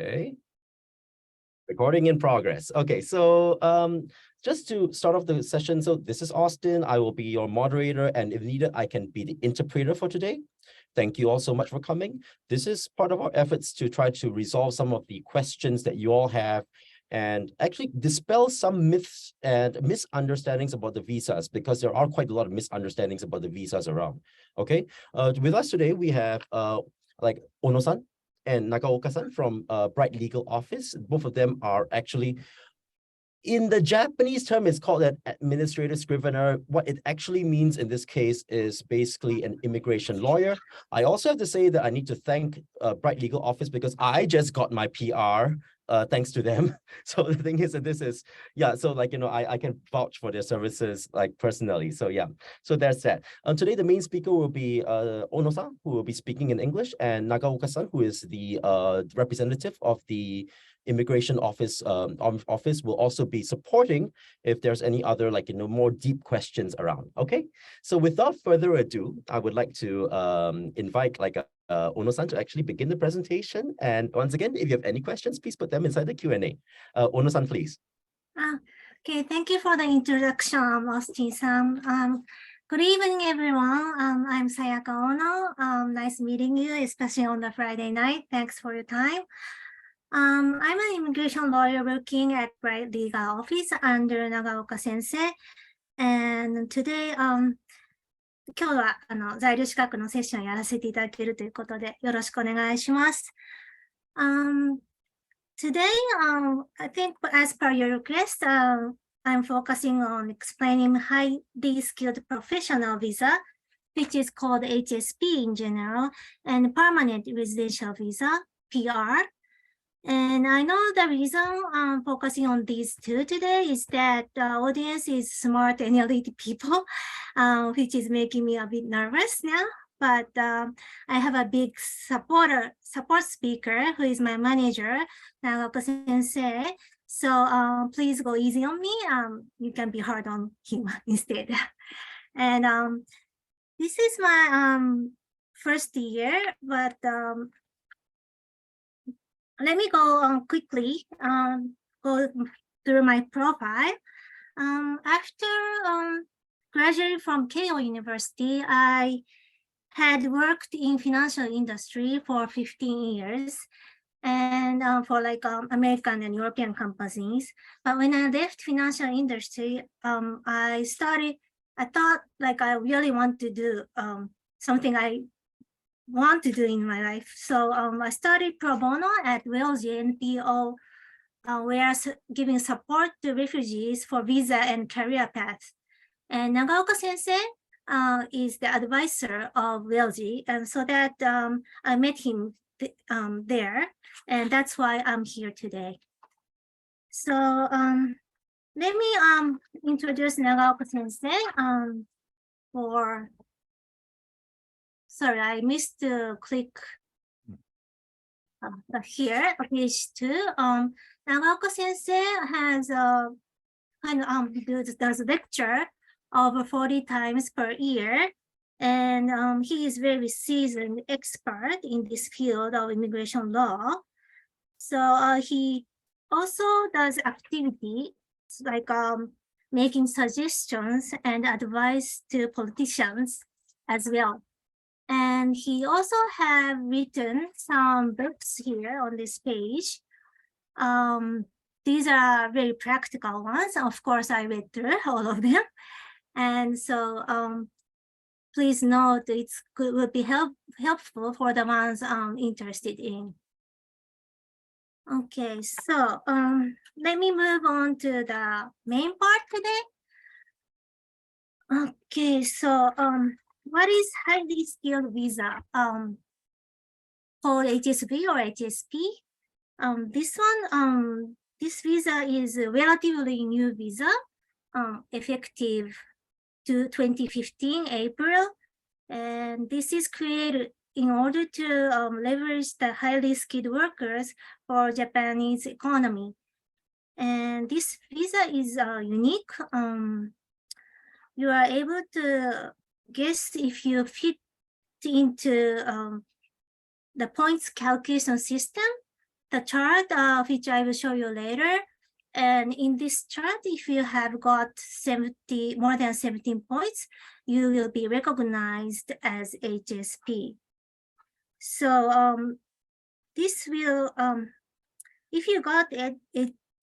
Okay. Recording in progress. Okay, so just to start off the session, so this is Austin. I will be your moderator, and if needed, I can be the interpreter for today. Thank you all so much for coming. This is part of our efforts to try to resolve some of the questions that you all have and actually dispel some myths and misunderstandings about the visas, because there are quite a lot of misunderstandings about the visas around. Okay, with us today, we have like Ono-san and Nagaoka-san from Bright Legal Office. Both of them are actually, in the Japanese term, it's called an administrative scrivener. What it actually means in this case is basically an immigration lawyer. I also have to say that I need to thank Bright Legal Office because I just got my PR thanks to them. So the thing is that this is, yeah, so like, you know, I can vouch for their services like personally. So yeah, so there's that. Today, the main speaker will be Ono-san, who will be speaking in English, and Nagaoka-san, who is the representative of the immigration office will also be supporting if there's any other, like, you know, more deep questions around. Okay, so without further ado, I would like to invite like Ono-san to actually begin the presentation. And once again, if you have any questions, please put them inside the Q&A. Ono-san, please. Okay, thank you for the introduction, Austin-san. Good evening, everyone. I'm Sayaka Ono. Nice meeting you, especially on the Friday night. Thanks for your time. I'm an immigration lawyer working at Bright Legal Office under Nagaoka Sensei. And today, 今日は在留資格のセッションをやらせていただけるということで、よろしくお願いします。Today, I think as per your request, I'm focusing on explaining highly skilled professional visa, which is called HSB in general, and permanent residential visa, PR. And I know the reason I'm focusing on these two today is that the audience is smart and elite people, which is making me a bit nervous now. But I have a big support speaker who is my manager, Nagaoka Sensei. So please go easy on me. You can be hard on him instead. And this is my first year, but let me go quickly go through my profile. After graduating from Keio University, I had worked in financial industry for 15 years and for like American and European companies. But when I left financial industry, I thought like I really want to do something I want to do in my life. So I started pro bono at WELG NPO, where giving support to refugees for visa and career paths. And Nagaoka Sensei is the advisor of WELG, and so that I met him there, and that's why I'm here today. So let me introduce Nagaoka Sensei for. Sorry, I missed to click here, page 2. Nagaoka Sensei has does lecture over 40 times per year, and he is very seasoned expert in this field of immigration law. So he also does activity like making suggestions and advice to politicians as well. And he also have written some books here on this page. These are very practical ones. Of course, I read through all of them. And so please note it would be helpful for the ones interested in. Okay, so let me move on to the main part today. Okay, so what is highly skilled visa? Called HSV or HSP. This visa is a relatively new visa, effective to 2015 April, and this is created in order to leverage the highly skilled workers for Japanese economy. And this visa is unique. You are able to guess if you fit into the points calculation system the chart, which I will show you later. And in this chart, if you have got more than 17 points, you will be recognized as HSP. So this will, if you got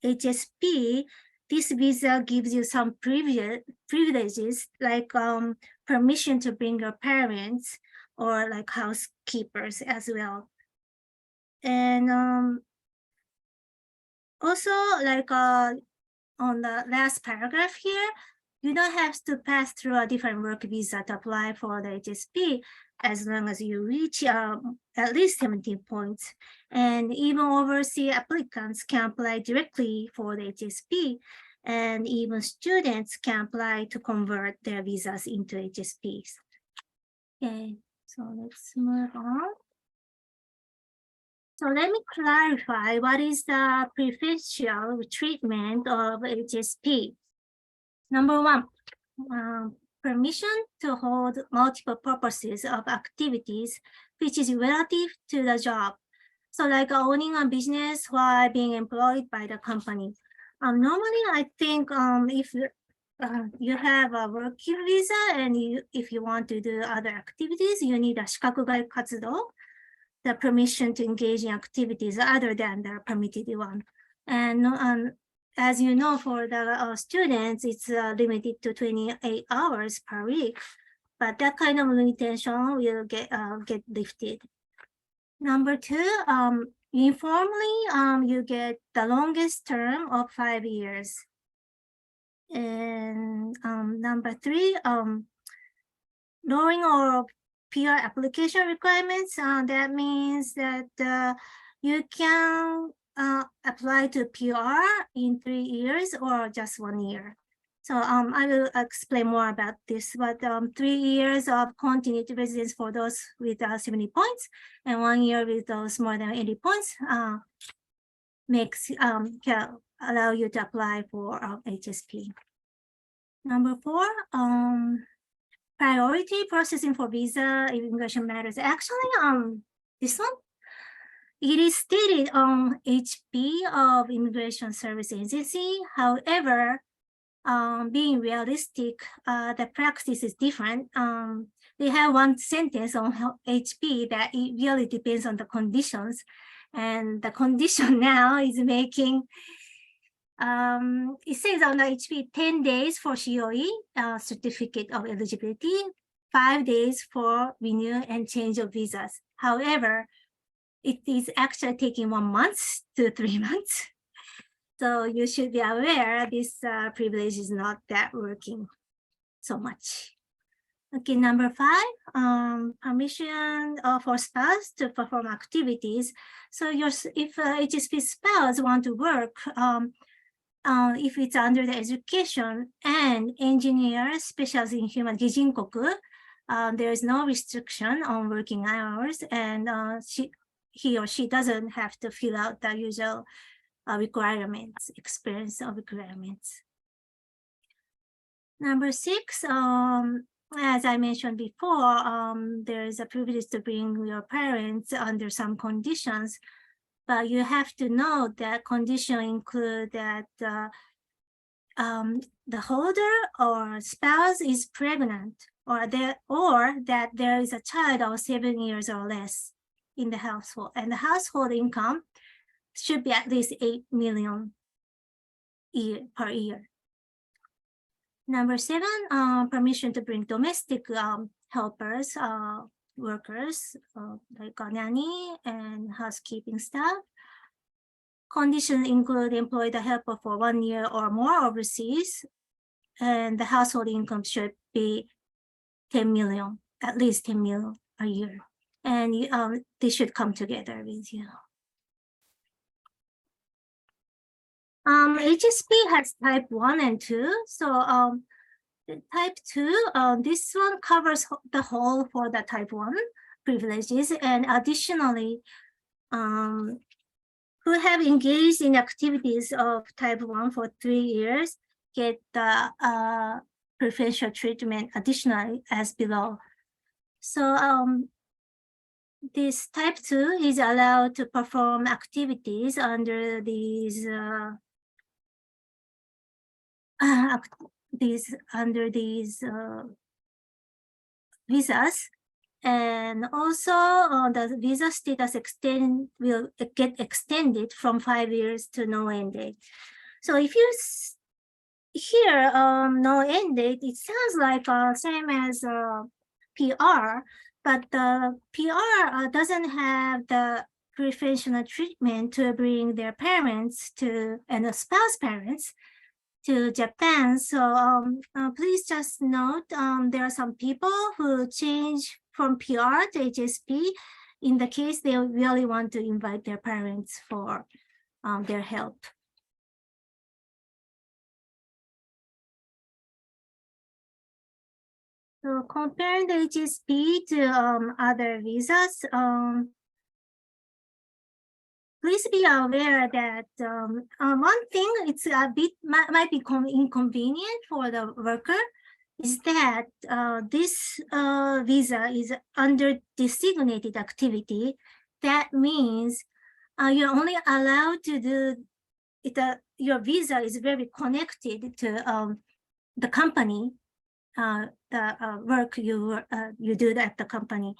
HSP, this visa gives you some privileges like permission to bring your parents or like housekeepers as well. And also like on the last paragraph here, you don't have to pass through a different work visa to apply for the HSP as long as you reach at least 17 points. And even overseas applicants can apply directly for the HSP, and even students can apply to convert their visas into HSPs. Okay, so let's move on. So let me clarify what is the prefacial treatment of HSP. Number one, permission to hold multiple purposes of activities, which is relative to the job. So like owning a business while being employed by the company. Normally, I think if you have a working visa and if you want to do other activities, you need a 資格外活動, the permission to engage in activities other than the permitted one. And as you know, for the students, it's limited to 28 hours per week, but that kind of limitation will get lifted. Number two, informally, you get the longest term of 5 years. And number three, lowering or PR application requirements, that means that you can apply to PR in 3 years or just 1 year. So I will explain more about this, but 3 years of continued residence for those with 70 points and 1 year with those more than 80 points can allow you to apply for HSP. Number four, priority processing for visa immigration matters. Actually, this one, it is stated on HB of Immigration Service Agency. However, being realistic, the practice is different. They have one sentence on HB that it really depends on the conditions. And the condition now is making, it says on the HB 10 days for COE, certificate of eligibility, 5 days for renew and change of visas. However, it is actually taking 1 month to 3 months. So you should be aware this privilege is not that working so much. Okay, number five, permission for spouse to perform activities. So if HSP spouse want to work, if it's under the education and engineer specialized in human gijinkoku, there is no restriction on working hours, and he or she doesn't have to fill out the usual requirements, experience of requirements. Number six, as I mentioned before, there is a privilege to bring your parents under some conditions, but you have to know that conditions include that the holder or spouse is pregnant, or that there is a child of 7 years or less in the household, and the household income should be at least 8 million per year. Number seven, permission to bring domestic helpers, workers, like a nanny and housekeeping staff. Conditions include employ the helper for 1 year or more overseas, and the household income should be 10 million, at least 10 million a year. And they should come together with you. HSP has type 1 and 2. So type 2, this one covers the whole for the type 1 privileges. And additionally, who have engaged in activities of type 1 for 3 years get the preferential treatment additionally as below. So this type 2 is allowed to perform activities under these visas, and also the visa status will get extended from 5 years to no end date. So if you hear no end date, it sounds like same as PR, but the PR doesn't have the preferential treatment to bring their parents to and the spouse parents to Japan. So please just note there are some people who change from PR to HSP in the case they really want to invite their parents for their help. So comparing the HSP to other visas, please be aware that one thing it's a bit might be inconvenient for the worker is that this visa is under designated activity. That means you're only allowed to do it. Your visa is very connected to the company, the work you do at the company.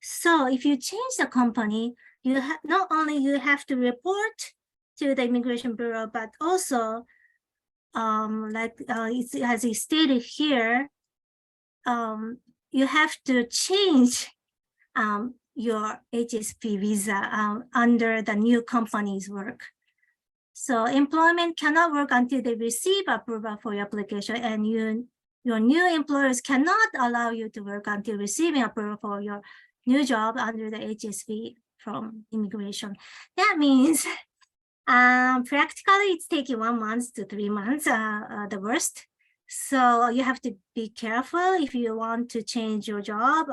So if you change the company, you not only you have to report to the Immigration Bureau, but also as it stated here, you have to change your HSP visa under the new company's work. So employment cannot work until they receive approval for your application, and your new employers cannot allow you to work until receiving approval for your new job under the HSP from immigration. That means practically it's taking 1 month to 3 months, the worst. So you have to be careful if you want to change your job.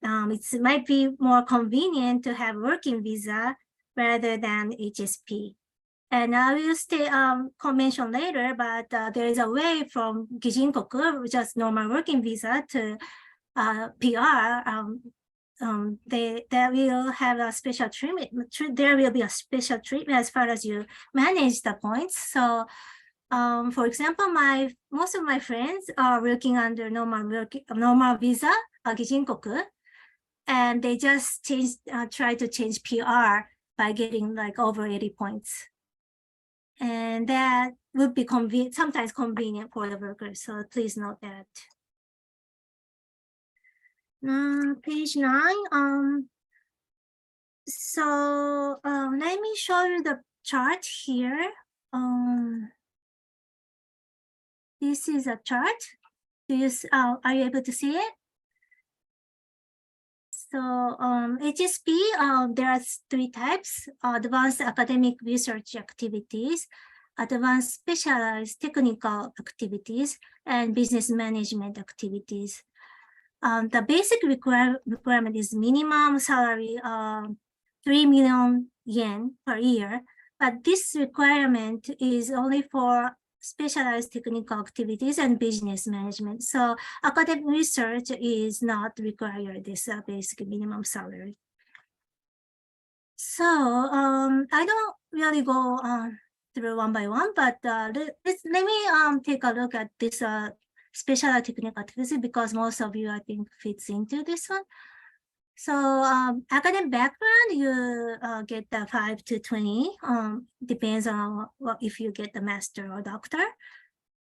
It might be more convenient to have working visa rather than HSP. And I will mention later, but there is a way from Gijinkoku, just normal working visa, to PR. They will have a special treatment. There will be a special treatment as far as you manage the points. So, for example, most of my friends are working under normal visa, Gijinkoku, and they just try to change PR by getting like over 80 points. And that would be sometimes convenient for the workers. So please note that. Page 9. So let me show you the chart here. This is a chart. Are you able to see it? So HSP, there are 3 types: advanced academic research activities, advanced specialized technical activities, and business management activities. The basic requirement is minimum salary 3 million yen per year, but this requirement is only for specialized technical activities and business management. So academic research is not required this basic minimum salary. So I don't really go through one by one, but let me take a look at this specialized technical activities, because most of you, I think, fits into this one. So academic background, you get the 5 to 20, depends on if you get the master or doctor.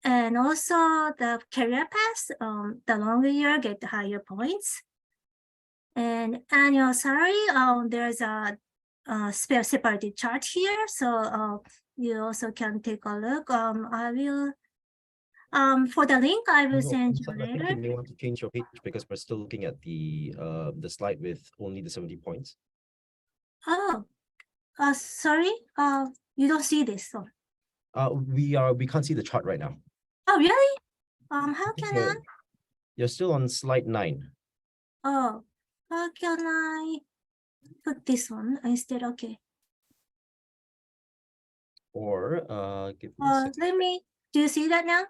And also the career path, the longer you get, the higher points. And annual salary, there's a separated chart here, so you also can take a look. I will. For the link, I will send you later. I think you may want to change your page because we're still looking at the slide with only the 70 points. Oh, sorry. You don't see this. So. We can't see the chart right now. Oh, really? How can I? You're still on slide 9. Oh, how can I put this one instead? Okay. Or give me a let me. Do you see that now?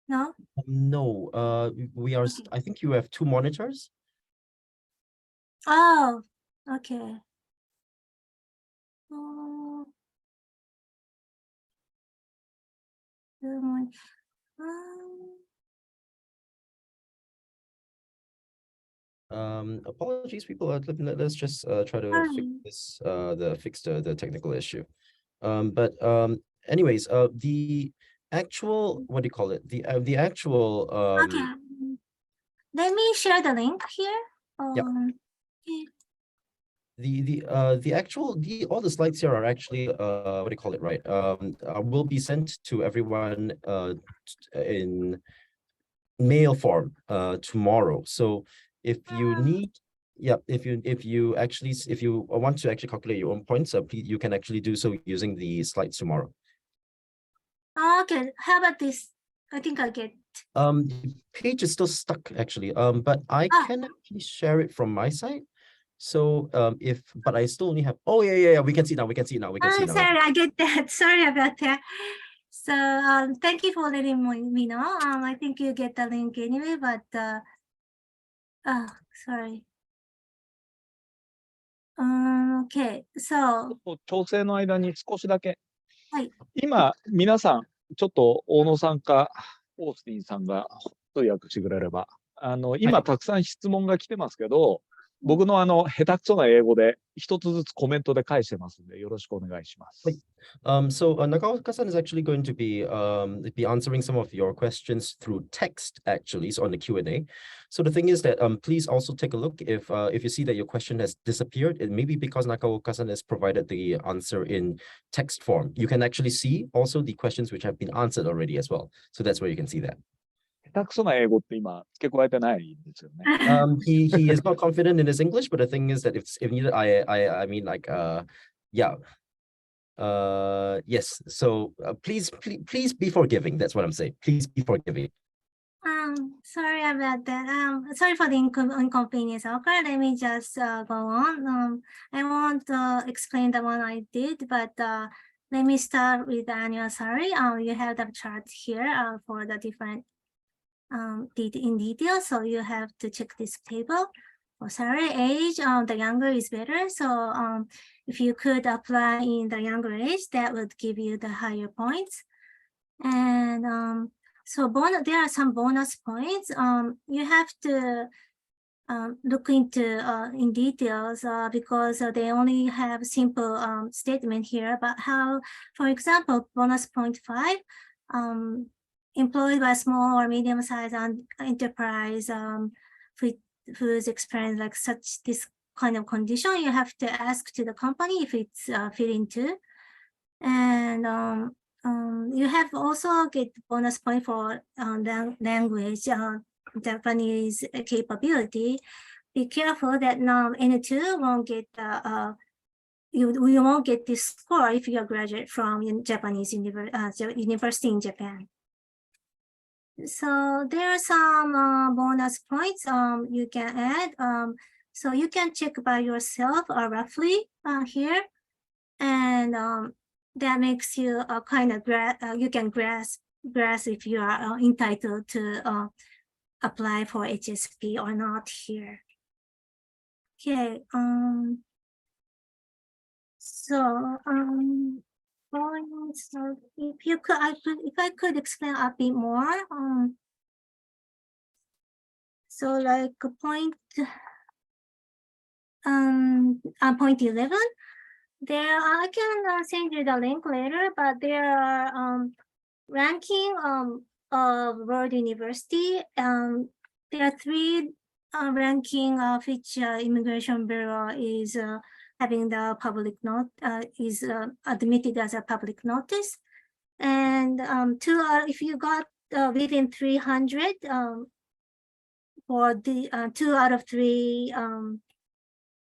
No. No. We are. I think you have 2 monitors. Oh, okay. Oh, Apologies, people. Let's just try to fix this the technical issue. Anyways, the actual, what do you call it? The actual okay. Let me share the link here. Yep. The actual all the slides here are actually what do you call it, right? Will be sent to everyone in mail form tomorrow. So if you need, if you want to actually calculate your own points, please, you can actually do so using the slides tomorrow. Okay, how about this? I think I get. The page is still stuck actually. But I can actually share it from my side. So but I still only have, oh yeah, we can see now, we can see now. Sorry, I get that. Sorry about that. So thank you for letting me know. I think you get the link anyway, but sorry. Okay, so 調整の間に少しだけ、はい、今皆さんちょっと大野さんかオースティンさんが通訳してくれれば、今たくさん質問が来てますけど、僕の下手くそな英語で一つずつコメントで返してますんでよろしくお願いします。So Nagaoka-san is actually going to be answering some of your questions through text actually, so on the Q&A. So the thing is that please also take a look if you see that your question has disappeared, it may be because Nagaoka-san has provided the answer in text form. You can actually see also the questions which have been answered already as well. So that's where you can see that. 下手くそな英語って今付け加えてないんですよね。He is not confident in his English, but the thing is that if needed, I mean like yes. So please be forgiving. That's what I'm saying. Please be forgiving. Sorry about that. Sorry for the inconvenience. Okay, let me just go on. I won't explain the one I did, but let me start with the annual salary. You have the chart here for the different in detail. So you have to check this table. For salary age, the younger is better. So if you could apply in the younger age, that would give you the higher points. And so there are some bonus points. You have to look into in details because they only have simple statement here about how, for example, bonus point 5, employed by small or medium-sized enterprise who's experienced like this kind of condition, you have to ask to the company if it's fit into. And you have also get bonus point for language, Japanese capability. Be careful that now N2 won't get you won't get this score if you're a graduate from Japanese university in Japan. So there are some bonus points you can add. So you can check by yourself roughly here, and that makes you kind of you can grasp if you are entitled to apply for HSB or not here. Okay. So if I could explain a bit more. So like point 11. There, I can send you the link later, but there are ranking of World University. There are 3 ranking of which Immigration Bureau is having the public note is admitted as a public notice, and 2 are if you got within 300 for the 2 out of 3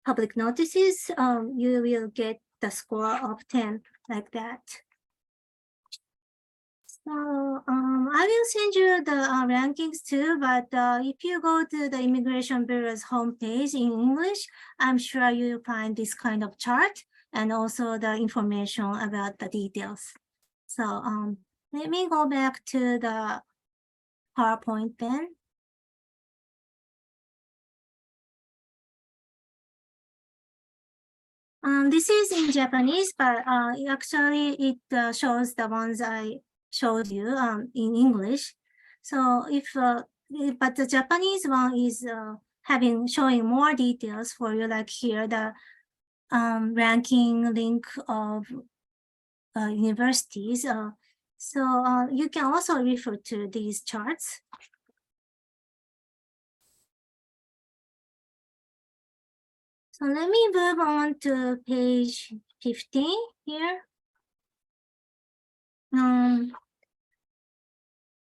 public notices, you will get the score of 10 like that. So I will send you the rankings too, but if you go to the Immigration Bureau's homepage in English, I'm sure you'll find this kind of chart and also the information about the details. So let me go back to the PowerPoint then. This is in Japanese, but actually it shows the ones I showed you in English. So but the Japanese one is showing more details for you, like here, the ranking link of universities. So you can also refer to these charts. So let me move on to page 15 here.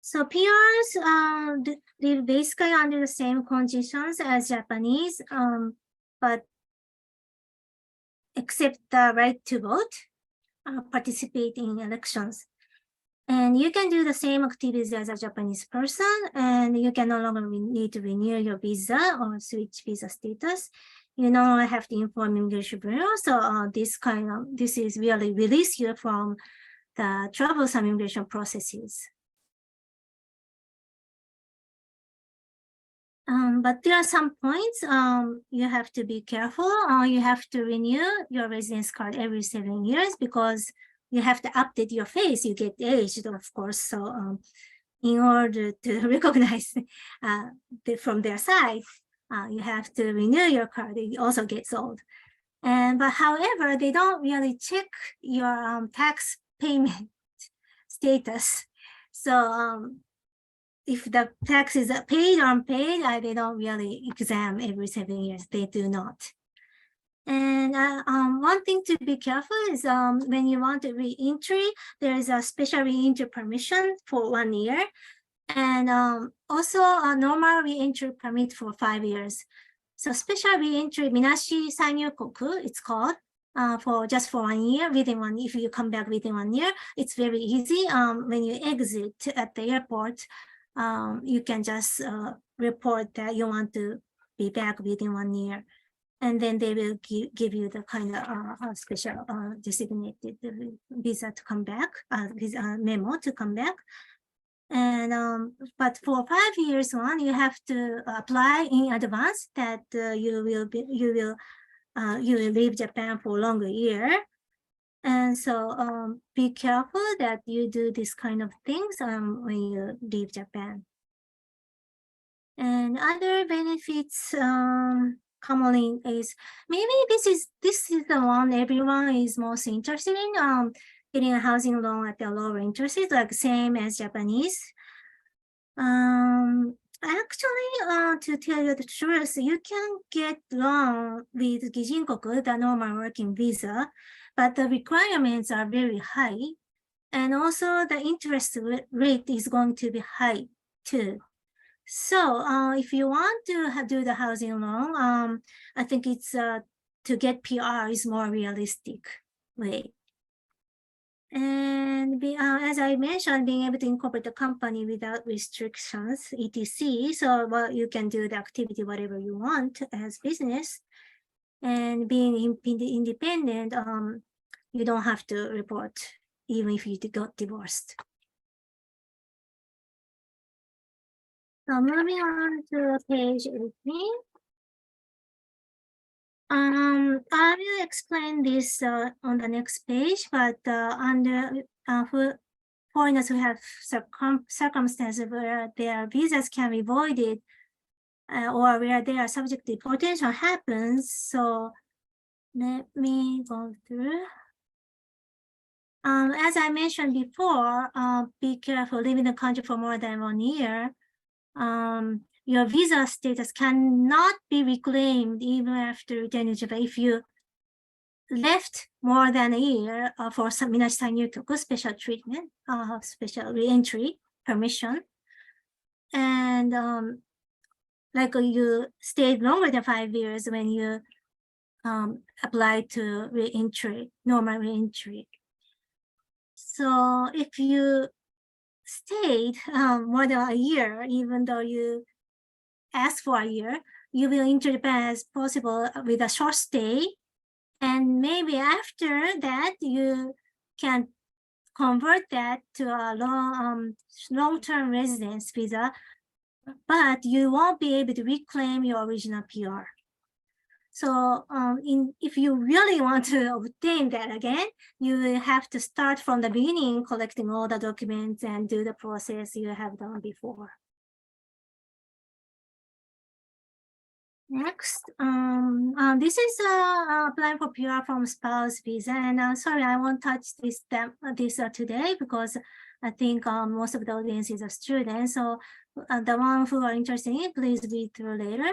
So PRs live basically under the same conditions as Japanese, but except the right to vote, participate in elections. And you can do the same activities as a Japanese person, and you can no longer need to renew your visa or switch visa status. You no longer have to inform Immigration Bureau. So this is really release you from the troublesome immigration processes. But there are some points you have to be careful. You have to renew your residence card every 7 years because you have to update your face. You get aged, of course. So in order to recognize from their side, you have to renew your card. It also gets old. But however, they don't really check your tax payment status. So if the tax is paid or unpaid, they don't really exam every 7 years. They do not. And one thing to be careful is when you want to re-entry, there is a special re-entry permission for 1 year. And also a normal re-entry permit for 5 years. So special re-entry, Minashi Sanyukoku, it's called, for 1 year, if you come back within 1 year, it's very easy. When you exit at the airport, you can just report that you want to be back within 1 year. And then they will give you the kind of special designated visa to come back, visa memo to come back. And but for 5 years one, you have to apply in advance that you will leave Japan for a longer year. And so be careful that you do this kind of things when you leave Japan. And other benefits commonly is, maybe this is the one everyone is most interested in, getting a housing loan at a lower interest rate, like same as Japanese. Actually, to tell you the truth, you can get loan with Gijinkoku, the normal working visa, but the requirements are very high. And also the interest rate is going to be high too. So if you want to do the housing loan, I think it's to get PR is more realistic way. And as I mentioned, being able to incorporate the company without restrictions, etc. So you can do the activity whatever you want as business. And being independent, you don't have to report even if you got divorced. So moving on to page 18. I will explain this on the next page, but for foreigners who have circumstances where their visas can be voided or where they are subject to deportation happens. So let me go through. As I mentioned before, be careful living in the country for more than 1 year. Your visa status cannot be reclaimed even after returning to Japan if you left more than a year for some Minashi Sanyukoku special treatment, special re-entry permission. And like you stayed longer than 5 years when you applied to re-entry, normal re-entry. So if you stayed more than a year, even though you asked for a year, you will enter Japan as possible with a short stay. And maybe after that, you can convert that to a long-term residence visa, but you won't be able to reclaim your original PR. So if you really want to obtain that again, you will have to start from the beginning, collecting all the documents and do the process you have done before. Next, this is applying for PR from spouse visa, and sorry, I won't touch this today because I think most of the audience is a student. So the one who are interested in it, please read through later.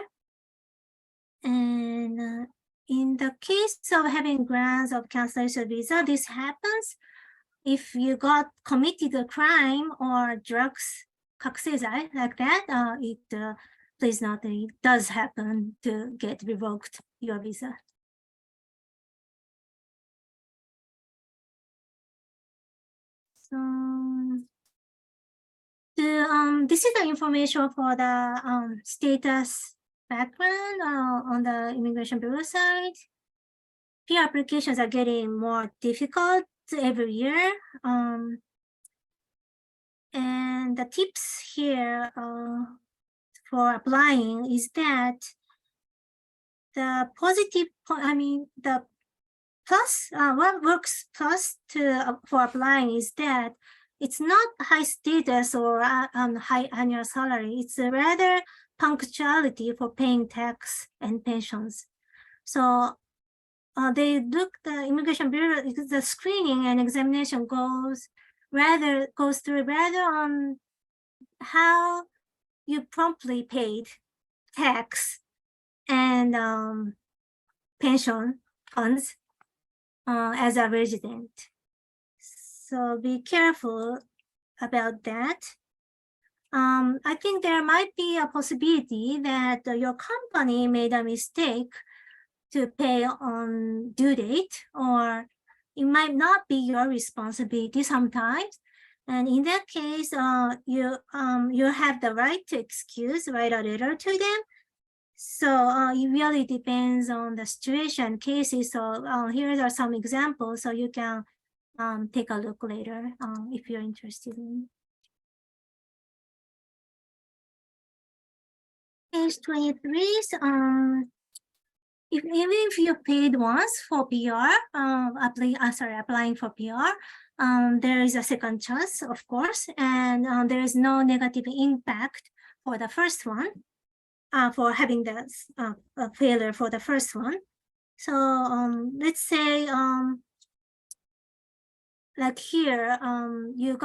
And in the case of having grants of cancellation visa, this happens if you got committed a crime or drugs, 각세자, like that. Please note that it does happen to get revoked your visa. So this is the information for the status background on the Immigration Bureau side. PR applications are getting more difficult every year. And the tips here for applying is that the positive, the plus, what works plus for applying is that it's not high status or high annual salary. It's rather punctuality for paying tax and pensions. So the Immigration Bureau, the screening and examination goes through on how you promptly paid tax and pension funds as a resident. So be careful about that. I think there might be a possibility that your company made a mistake to pay on due date, or it might not be your responsibility sometimes. And in that case, you have the right to write a letter to them. So it really depends on the situation, cases. So here are some examples, so you can take a look later if you're interested in. Page 23. Even if you paid once for PR, applying for PR, there is a second chance, of course, and there is no negative impact for the first one, for having the failure for the first one. So let's say, like here, you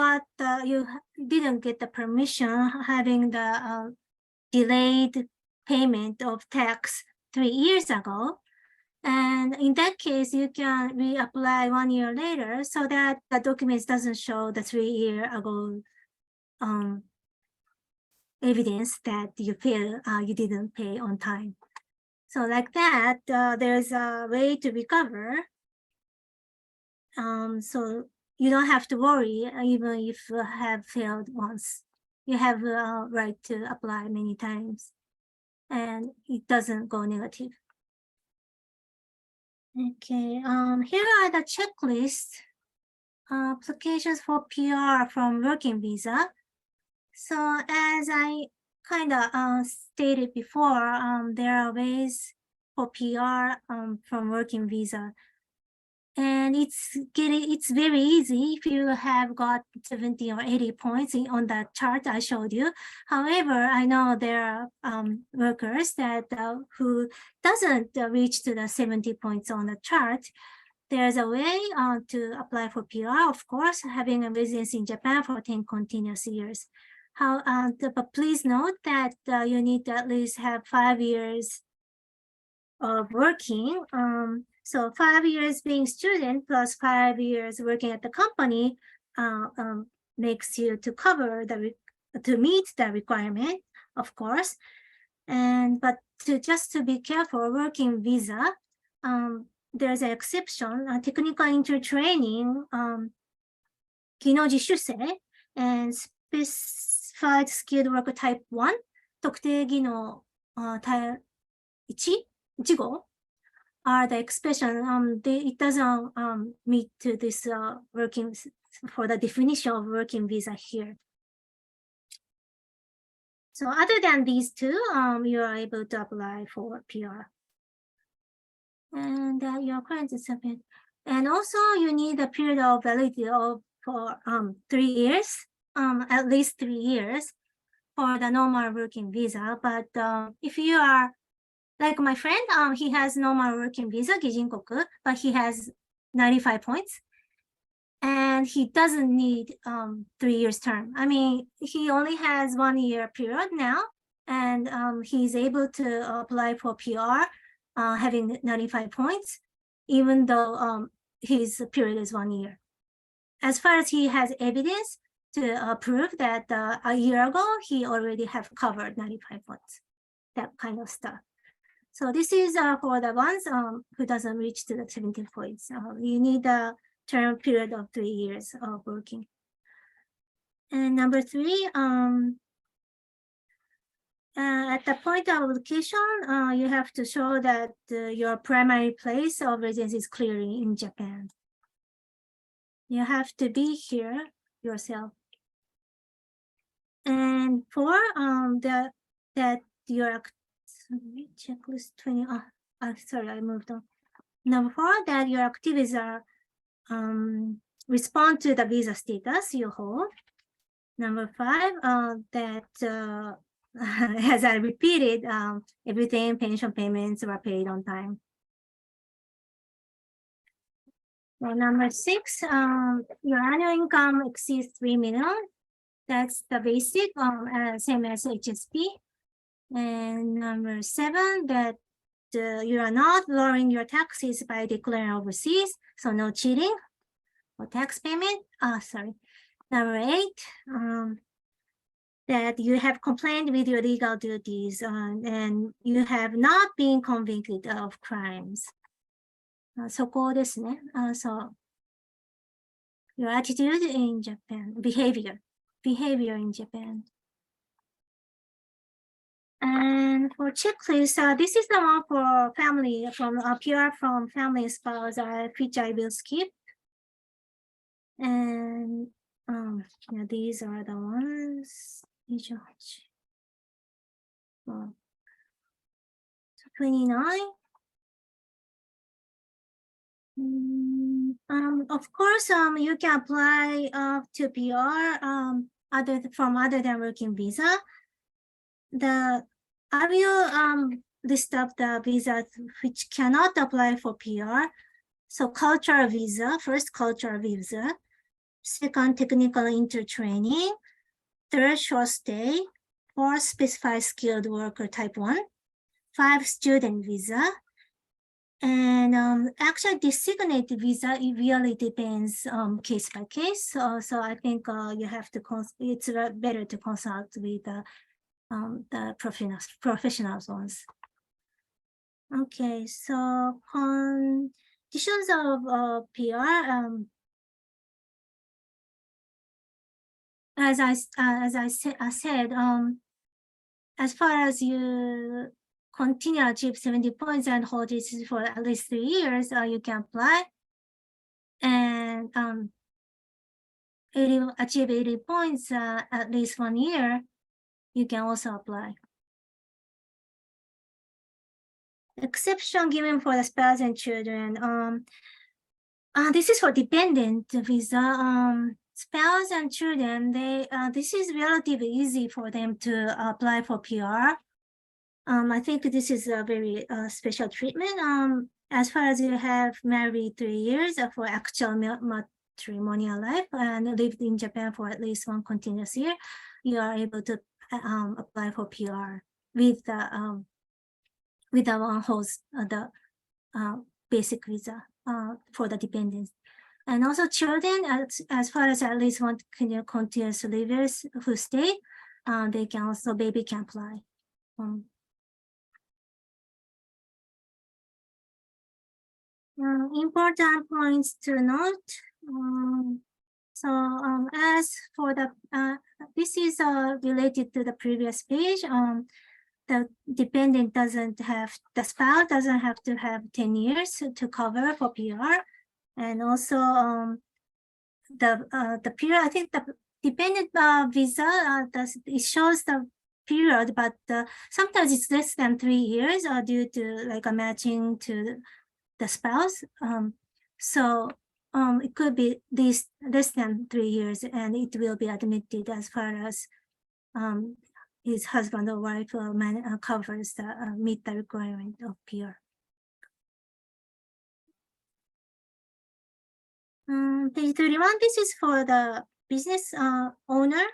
didn't get the permission having the delayed payment of tax 3 years ago. And in that case, you can reapply 1 year later so that the documents doesn't show the 3 year ago evidence that you didn't pay on time. So like that, there's a way to recover. So you don't have to worry even if you have failed once. You have a right to apply many times and it doesn't go negative. Okay, here are the checklists, applications for PR from working visa. So as I kind of stated before, there are ways for PR from working visa. And it's very easy if you have got 70 or 80 points on that chart I showed you. However, I know there are workers that who doesn't reach to the 70 points on the chart. There's a way to apply for PR, of course, having a residency in Japan for 10 continuous years. But please note that you need to at least have 5 years of working. So 5 years being student plus 5 years working at the company makes you to cover to meet the requirement, of course. But just to be careful, working visa, there's an exception, technical intertraining, 技能実習生 and specified skilled worker type 1, 特定技能1号 are the expression. It doesn't meet to this working for the definition of working visa here. So other than these two, you are able to apply for PR. And your current submit. And also you need a period of validity of for 3 years, at least 3 years for the normal working visa. But if you are like my friend, he has normal working visa, Gijinkoku, but he has 95 points. And he doesn't need 3 years term. I mean, he only has 1 year period now, and he's able to apply for PR having 95 points, even though his period is 1 year. As far as he has evidence to prove that a year ago, he already have covered 95 points, that kind of stuff. So this is for the ones who doesn't reach to the 70 points. You need a term period of 3 years of working. And number 3, at the point of application, you have to show that your primary place of residence is clearly in Japan. You have to be here yourself. And 4, that your checklist 20. Sorry, I moved on. Number 4, that your activities are respond to the visa status you hold. Number 5, that as I repeated, everything, pension payments were paid on time. Well, number 6, your annual income exceeds 3 million. That's the basic, same as HSB. And number 7, that you are not lowering your taxes by declaring overseas, so no cheating or tax payment. Sorry. Number 8, that you have complied with your legal duties and you have not been convicted of crimes. そこですね。So your attitude in Japan, behavior in Japan. And for checklist, this is the one for family, from PR from family spouse, which I will skip. And yeah, these are the ones. 29. Of course, you can apply to PR other than working visa. I will list up the visas which cannot apply for PR. So cultural visa, first cultural visa, second technical intertraining, third short stay, 4 specified skilled worker type 1, 5 student visa. And actually designated visa, it really depends case by case. So I think you have to, it's better to consult with the professionals ones. Okay, so conditions of PR, as I said, as far as you continue to achieve 70 points and hold it for at least 3 years, you can apply. And achieve 80 points at least 1 year, you can also apply. Exception given for the spouse and children. This is for dependent visa. Spouse and children, this is relatively easy for them to apply for PR. I think this is a very special treatment. As far as you have married 3 years for actual matrimonial life and lived in Japan for at least 1 continuous year, you are able to apply for PR with the one host, the basic visa for the dependents. And also children, as far as at least 1 continuous livers who stay, they can also, baby can apply. Important points to note. As for the, this is related to the previous page. The dependent doesn't have, the spouse doesn't have to have 10 years to cover for PR. And also the period, I think the dependent visa, it shows the period, but sometimes it's less than 3 years due to like a matching to the spouse. So it could be less than 3 years, and it will be admitted as far as his husband or wife covers the meet the requirement of PR. Page 31, this is for the business owner.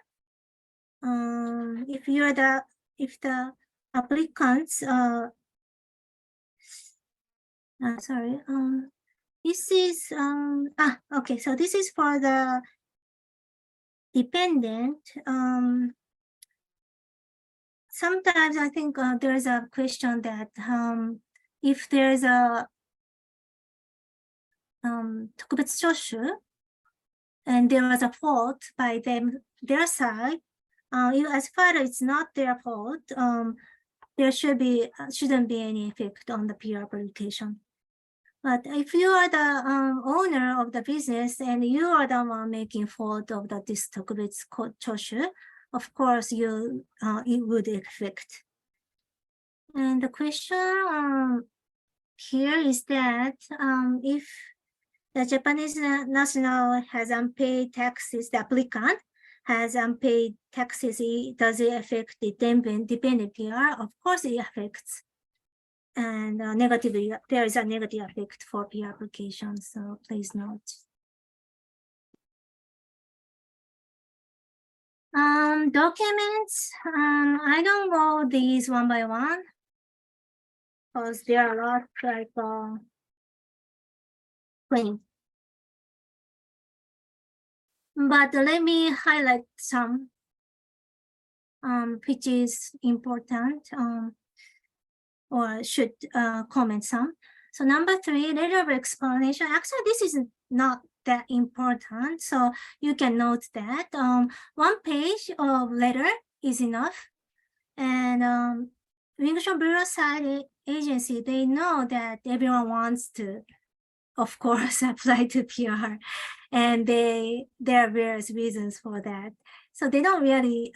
If the applicants sorry, this is okay, so this is for the dependent. Sometimes I think there's a question that if there's a 特別徴収 and there was a fault by their side, as far as it's not their fault, there shouldn't be any effect on the PR application. But if you are the owner of the business and you are the one making fault of this 特別徴収, of course it would affect. And the question here is that if the Japanese national has unpaid taxes, the applicant has unpaid taxes, does it affect the dependent PR? Of course it affects. And negatively, there is a negative effect for PR applications, so please note. Documents, I don't go these one by one, because there are a lot like plain. But let me highlight some which is important or should comment some. So number 3, letter of explanation. Actually, this is not that important, so you can note that 1 page of letter is enough. And Immigration Bureau side agency, they know that everyone wants to, of course, apply to PR, and there are various reasons for that. So they don't really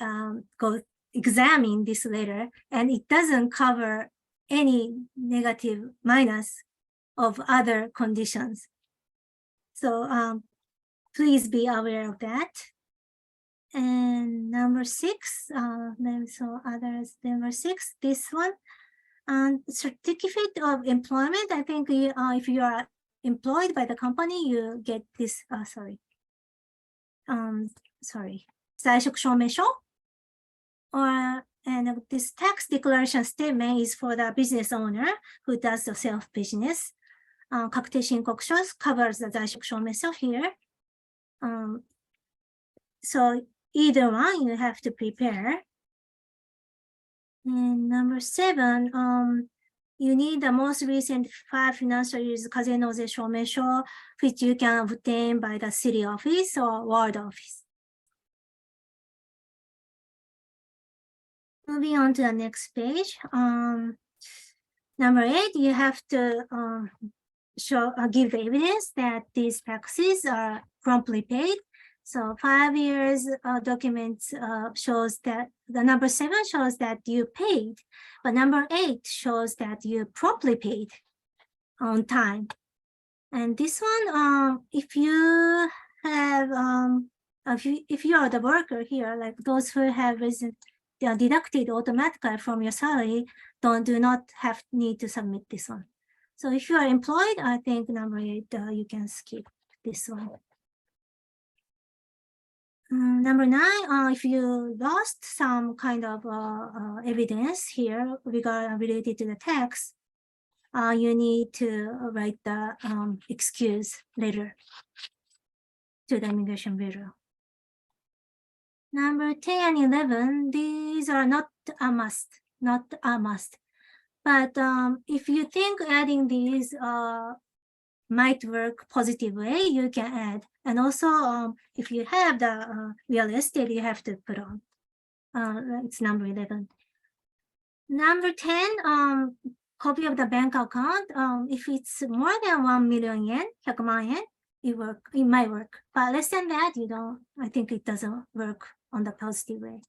go examine this letter, and it doesn't cover any negative minus of other conditions. So please be aware of that. And number 6, so others, number 6, this one, certificate of employment. I think if you are employed by the company, you get this,在職証明書, and this tax declaration statement is for the business owner who does the self-business. 確定申告書 covers the 在職証明書 here. So either one you have to prepare. And number 7, you need the most recent 5 financial years 課税納税証明書 which you can obtain by the city office or ward office. Moving on to the next page. Number 8, you have to give the evidence that these taxes are promptly paid. So 5 years documents shows that the number 7 shows that you paid, but number 8 shows that you promptly paid on time. And this one, if you have, if you are the worker here, like those who have they are deducted automatically from your salary, do not need to submit this one. So if you are employed, I think number 8, you can skip this one. Number 9, if you lost some kind of evidence here related to the tax, you need to write the excuse letter to the Immigration Bureau. Number 10 and 11, these are not a must. But if you think adding these might work positive way, you can add. And also, if you have the real estate, you have to put on. It's number 11. Number 10, copy of the bank account. If it's more than 1 million yen, 100 万yen, it might work. But less than that, I think it doesn't work on the positive way.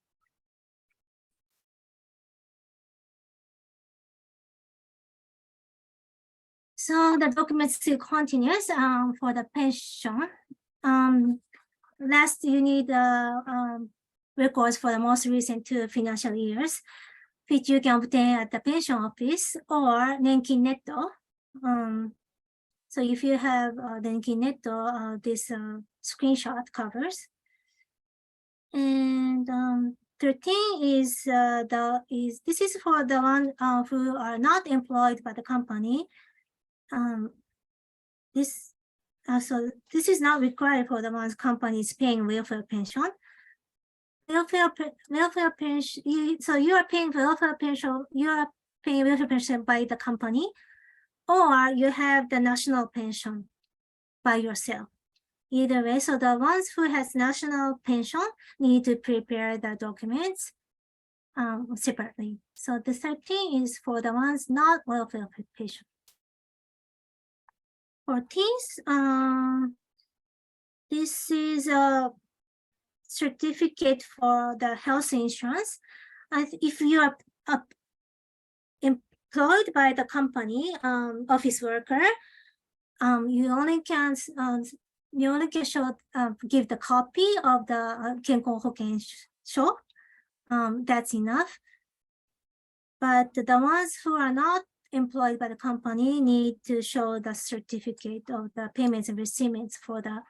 So the document still continues for the pension. Last, you need records for the most recent 2 financial years, which you can obtain at the pension office or Nenkin Netto. So if you have Nenkin Netto, this screenshot covers. And 13 is this is for the one who are not employed by the company. So this is not required for the ones companies paying welfare pension. Welfare pension. So you are paying welfare pension. You are paying welfare pension by the company, or you have the national pension by yourself. Either way, so the ones who has national pension need to prepare the documents separately. So the 13 is for the ones not welfare pension. 14th, this is a certificate for the health insurance. If you are employed by the company, office worker, you only can show, give the copy of the Kenko Hokensho. That's enough. But the ones who are not employed by the company need to show the certificate of the payments and receipts for the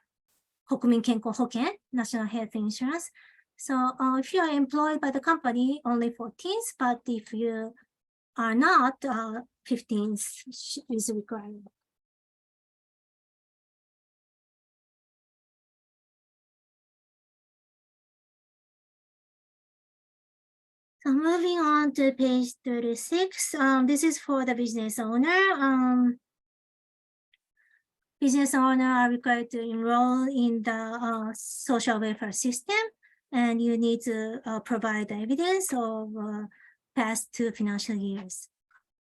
Hokumin Kenko Hoken, National Health Insurance. So if you are employed by the company, only 14th, but if you are not, 15th is required. So moving on to page 36, this is for the business owner. Business owners are required to enroll in the social welfare system, and you need to provide evidence of past 2 financial years.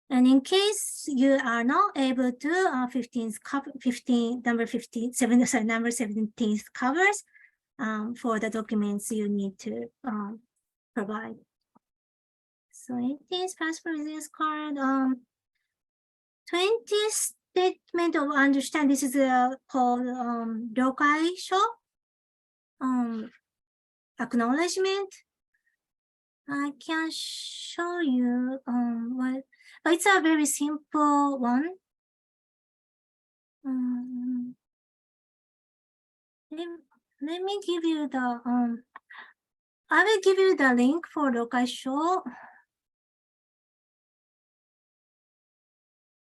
And in case you are not able to, number 17th covers for the documents you need to provide. So 18th passport business card, 20th statement of understanding. This is called Ryokai-sho, acknowledgement. I can show you but it's a very simple one. Let me give you the I will give you the link for Ryokai-sho.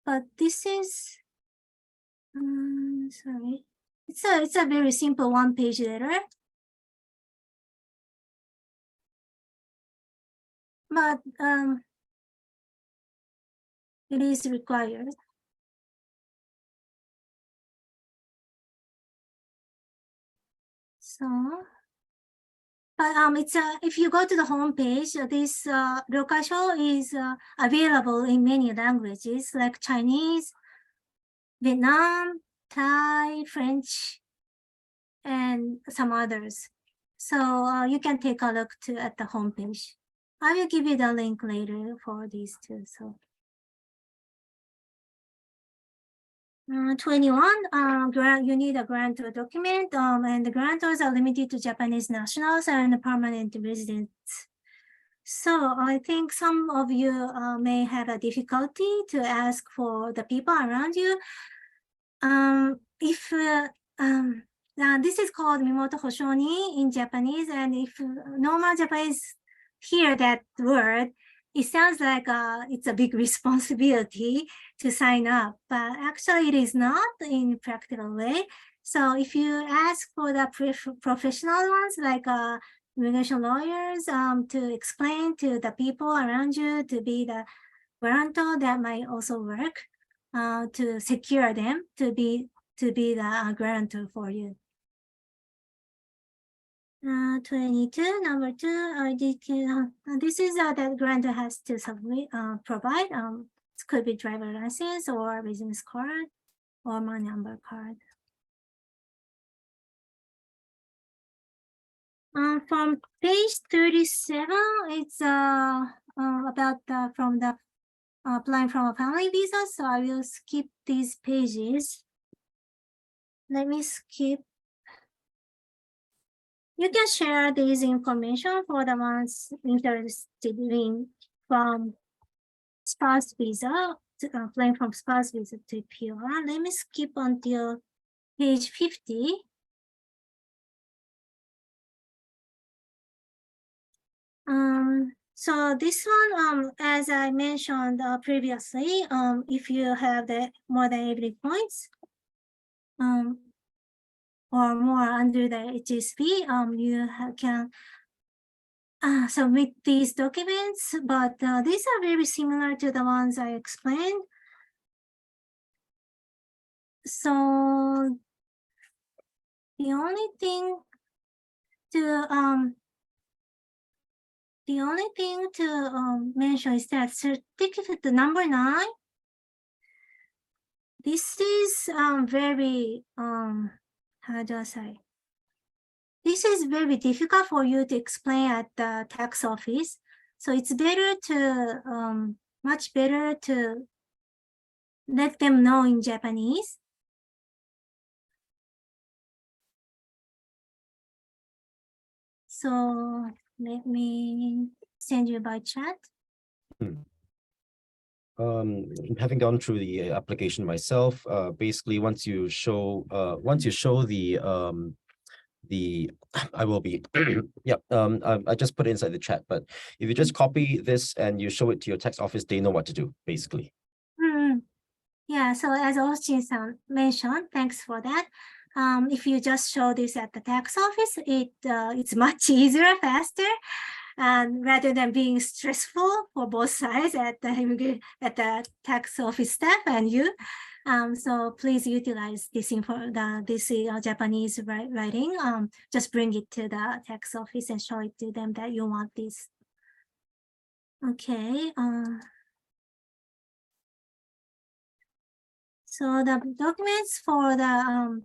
But this is sorry. It's a very simple 1-page letter. But it is required. So, but it's if you go to the home page, this Ryokai-sho is available in many languages like Chinese, Vietnam, Thai, French, and some others. So you can take a look at the home page. I will give you the link later for these two. So 21, you need a grantor document, and the grantors are limited to Japanese nationals and permanent residents. So I think some of you may have a difficulty to ask for the people around you. This is called Mimoto Hoshoni in Japanese, and if normal Japanese hear that word, it sounds like it's a big responsibility to sign up, but actually it is not in practical way. So if you ask for the professional ones, like immigration lawyers, to explain to the people around you to be the guarantor, that might also work to secure them to be the guarantor for you. 22, number 2, this is that grantor has to submit, provide. It could be driver license or business card or my number card. From page 37, it's about from the applying from a family visa, so I will skip these pages. Let me skip. You can share this information for the ones interested in from spouse visa, applying from spouse visa to PR. Let me skip until page 50. So this one, as I mentioned previously, if you have the more than 80 points, or more under the HSB, you can submit these documents, but these are very similar to the ones I explained. So the only thing to mention is that certificate number 9. This is very how do I say? This is very difficult for you to explain at the tax office. So it's better to much better to let them know in Japanese. So let me send you by chat. Having gone through the application myself, basically once you show the I will be yeah I just put it inside the chat, but if you just copy this and you show it to your tax office, they know what to do basically. Yeah, so as Austin-san mentioned, thanks for that. If you just show this at the tax office, it's much easier, faster, and rather than being stressful for both sides at the tax office staff and you. So please utilize this Japanese writing. Just bring it to the tax office and show it to them that you want this. Okay. So the documents for the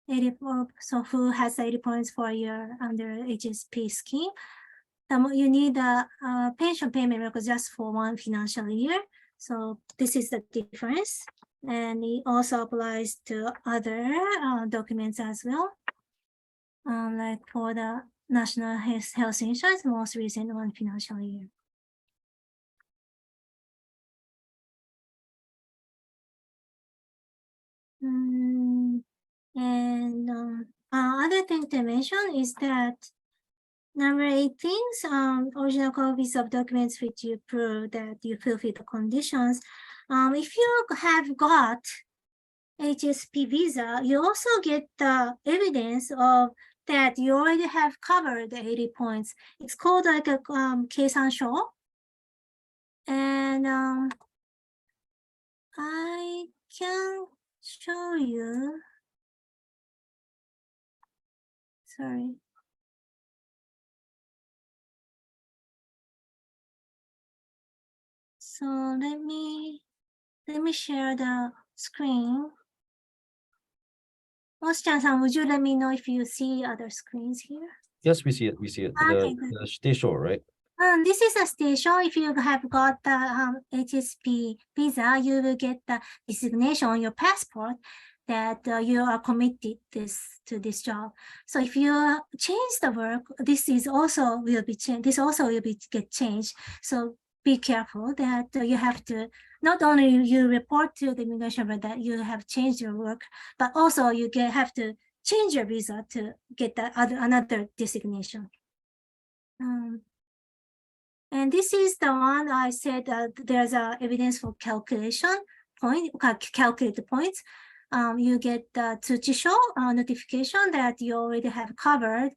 84, so who has 80 points for your under HSP scheme, you need a pension payment record just for one financial year. So this is the difference. And it also applies to other documents as well. Like for the national health insurance, most recent one financial year. And other thing to mention is that number 18, original copies of documents which you prove that you fulfill the conditions. If you have got HSB visa, you also get the evidence of that you already have covered the 80 points. It's called like a keisansho. And I can show you. Sorry. So let me share the screen. Oscan-san, would you let me know if you see other screens here? Yes, we see it. We see it. Okay, the station, right? This is a station. If you have got the HSB visa, you will get the designation on your passport that you are committed to this job. So if you change the work, this also will be changed. This also will get changed. So be careful that you have to not only you report to the immigration, but that you have changed your work, but also you have to change your visa to get that another designation. And this is the one I said there's evidence for calculated points. You get the tsuchisho notification that you already have covered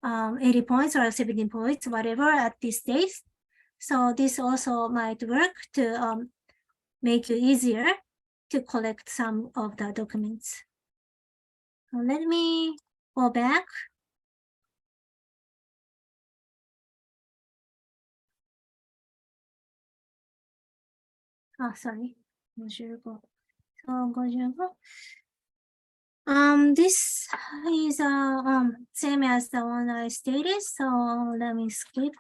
80 points or 17 points, whatever at this stage. So this also might work to make it easier to collect some of the documents. So let me go back. Oh, sorry. 55. So 55. This is same as the one I stated, so let me skip.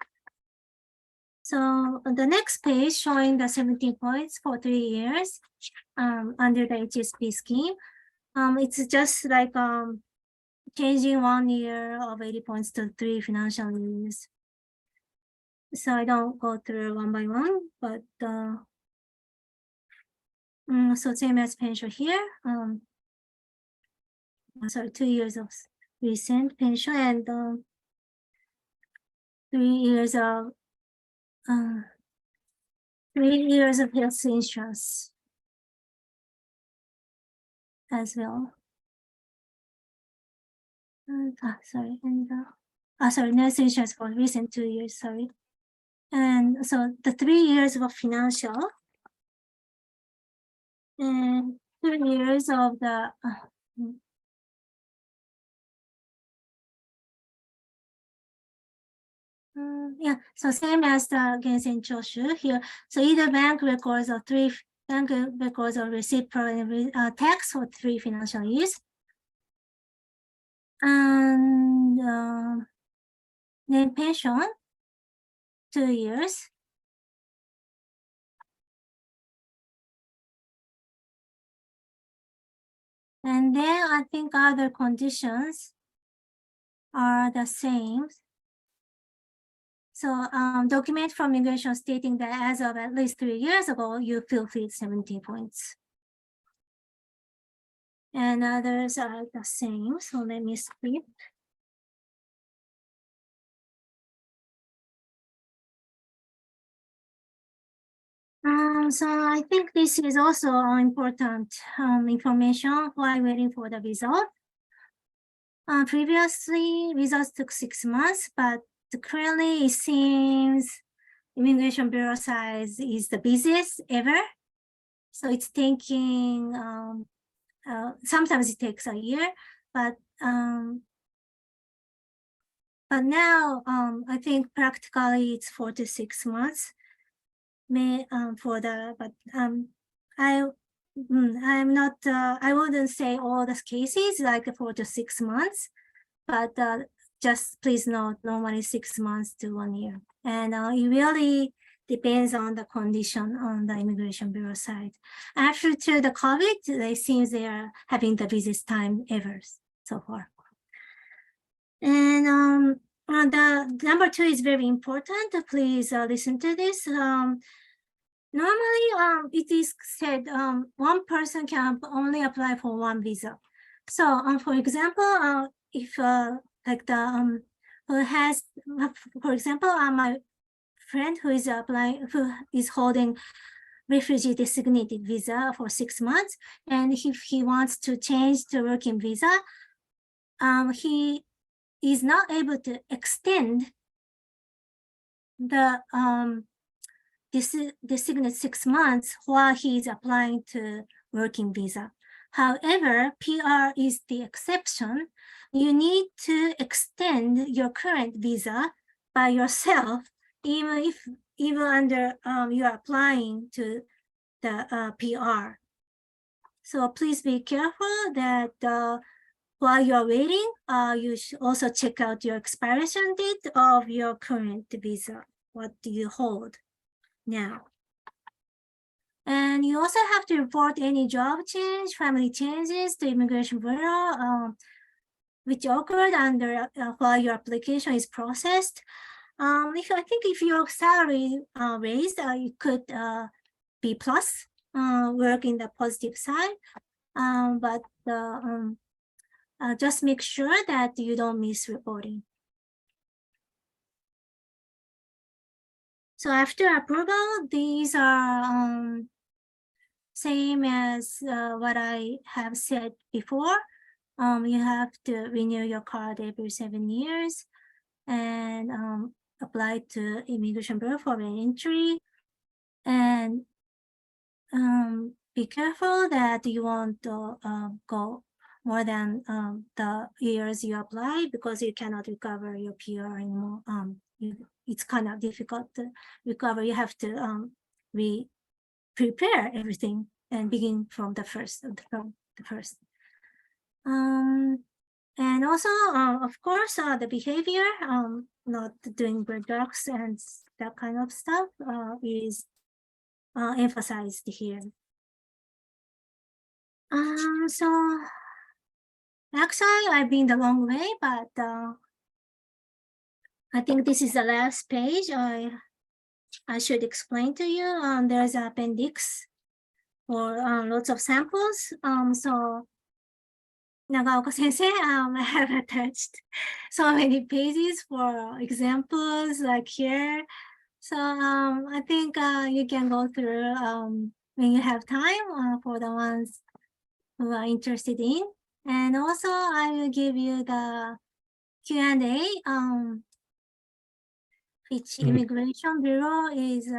So the next page showing the 17 points for 3 years under the HSB scheme. It's just like changing 1 year of 80 points to 3 financial years. So I don't go through one by one, but so same as pension here. Sorry, 2 years of recent pension and 3 years of 3 years of health insurance as well. Sorry, and sorry, health insurance for recent 2 years. Sorry, and so the 3 years of financial and 3 years of the yeah, so same as the Gensen Choshu here. So either bank records or 3 bank records or receipt per tax for 3 financial years. And then pension, 2 years. And then I think other conditions are the same. So document from immigration stating that as of at least 3 years ago, you fulfilled 70 points. And others are the same. So let me skip. So I think this is also important information while waiting for the result. Previously, results took 6 months, but currently it seems Immigration Bureau size is the busiest ever. So it's taking, sometimes it takes a year, but now I think practically it's 4 to 6 months. For the, but I'm not, I wouldn't say all the cases like 4 to 6 months, but just please note normally 6 months to 1 year. And it really depends on the condition on the Immigration Bureau side. After the COVID, it seems they are having the busiest time ever so far. And the number 2 is very important. Please listen to this. Normally, it is said one person can only apply for one visa. So, for example, if like the who has, for example, my friend who is applying, who is holding refugee designated visa for 6 months, and if he wants to change to working visa, he is not able to extend the designated 6 months while he is applying to working visa. However, PR is the exception. You need to extend your current visa by yourself, even under you are applying to the PR. So please be careful that while you are waiting, you should also check out your expiration date of your current visa. What do you hold now? And you also have to report any job change, family changes to Immigration Bureau, which occurred under while your application is processed. I think if your salary raised, you could be plus, work in the positive side, but just make sure that you don't miss reporting. So after approval, these are same as what I have said before. You have to renew your card every 7 years and apply to Immigration Bureau for re-entry. And be careful that you won't go more than the years you apply, because you cannot recover your PR anymore. It's kind of difficult to recover. You have to prepare everything and begin from the first. And also, of course, the behavior, not doing drugs and that kind of stuff is emphasized here. So actually, I've been the long way, but I think this is the last page I should explain to you. There's an appendix for lots of samples. So Nagaoka sensei, I have attached so many pages for examples like here. So I think you can go through when you have time for the ones who are interested in. And also I will give you the Q&A, which Immigration Bureau is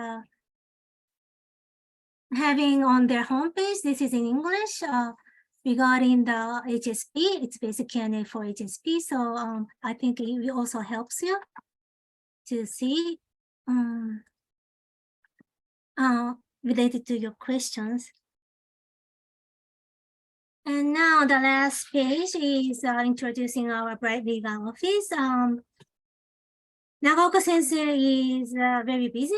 having on their homepage. This is in English regarding the HSB. It's basic Q&A for HSB. So I think it also helps you to see related to your questions. And now the last page is introducing our Bright Legal Office. Nagaoka sensei is very busy,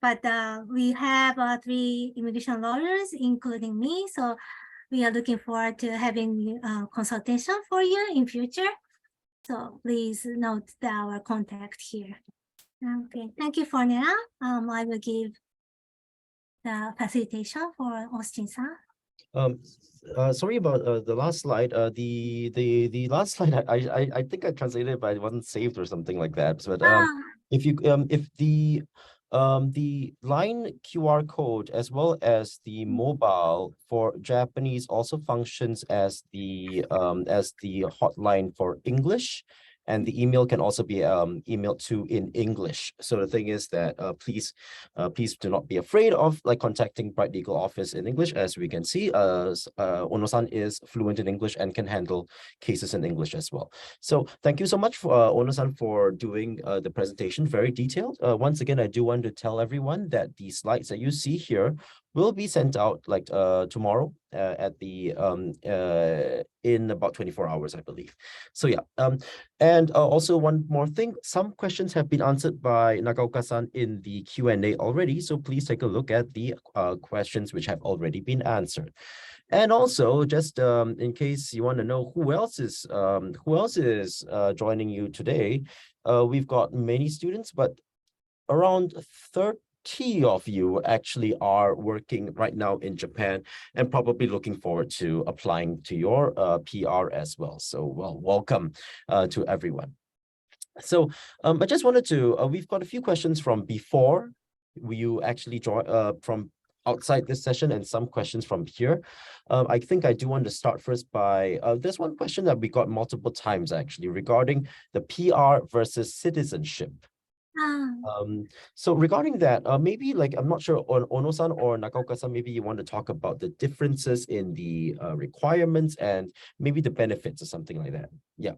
but we have 3 immigration lawyers, including me. So we are looking forward to having consultation for you in future. So please note our contact here. Okay, thank you for now. I will give the facilitation for Austin-san. Sorry about the last slide. The last slide I think I translated it, but it wasn't saved or something like that. But if you if the line QR code as well as the mobile for Japanese also functions as the hotline for English. And the email can also be emailed to in English. So the thing is that please do not be afraid of contacting Bright Legal Office in English. As we can see, Ono-san is fluent in English and can handle cases in English as well. So thank you so much for Ono-san for doing the presentation, very detailed. Once again, I do want to tell everyone that the slides that you see here will be sent out tomorrow at the in about 24 hours, I believe. So yeah, and also one more thing, some questions have been answered by Nagaoka-san in the Q&A already, so please take a look at the questions which have already been answered. And also, just in case you want to know who else is joining you today, we've got many students, but around 30 of you actually are working right now in Japan and probably looking forward to applying to your PR as well. So, well, welcome to everyone. So I just wanted to, we've got a few questions from before you actually join from outside this session and some questions from here. I think I do want to start first by, there's one question that we got multiple times actually regarding the PR versus citizenship. So regarding that, maybe I'm not sure on Ono-san or Nagaoka-san, maybe you want to talk about the differences in the requirements and maybe the benefits or something like that. Yeah.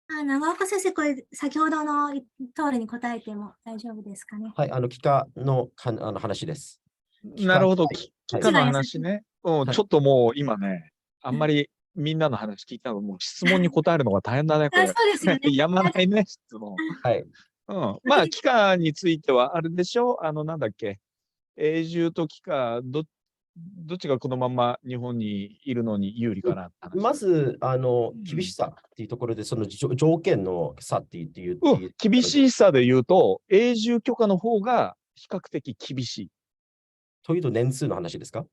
長岡先生、これ先ほどの通りに答えても大丈夫ですかね。はい、帰化の話です。なるほど、帰化の話ね。ちょっともう今ね、あんまりみんなの話聞いたのもう質問に答えるのが大変だね、これ。そうですよね。やまないね、質問。はい。まあ、帰化については、あれでしょなんだっけ、永住と帰化、どっちがこのまま日本にいるのに有利かなって話。まず、厳しさっていうところで、その条件の差っていう。厳しさで言うと、永住許可の方が比較的厳しい。というと年数の話ですか？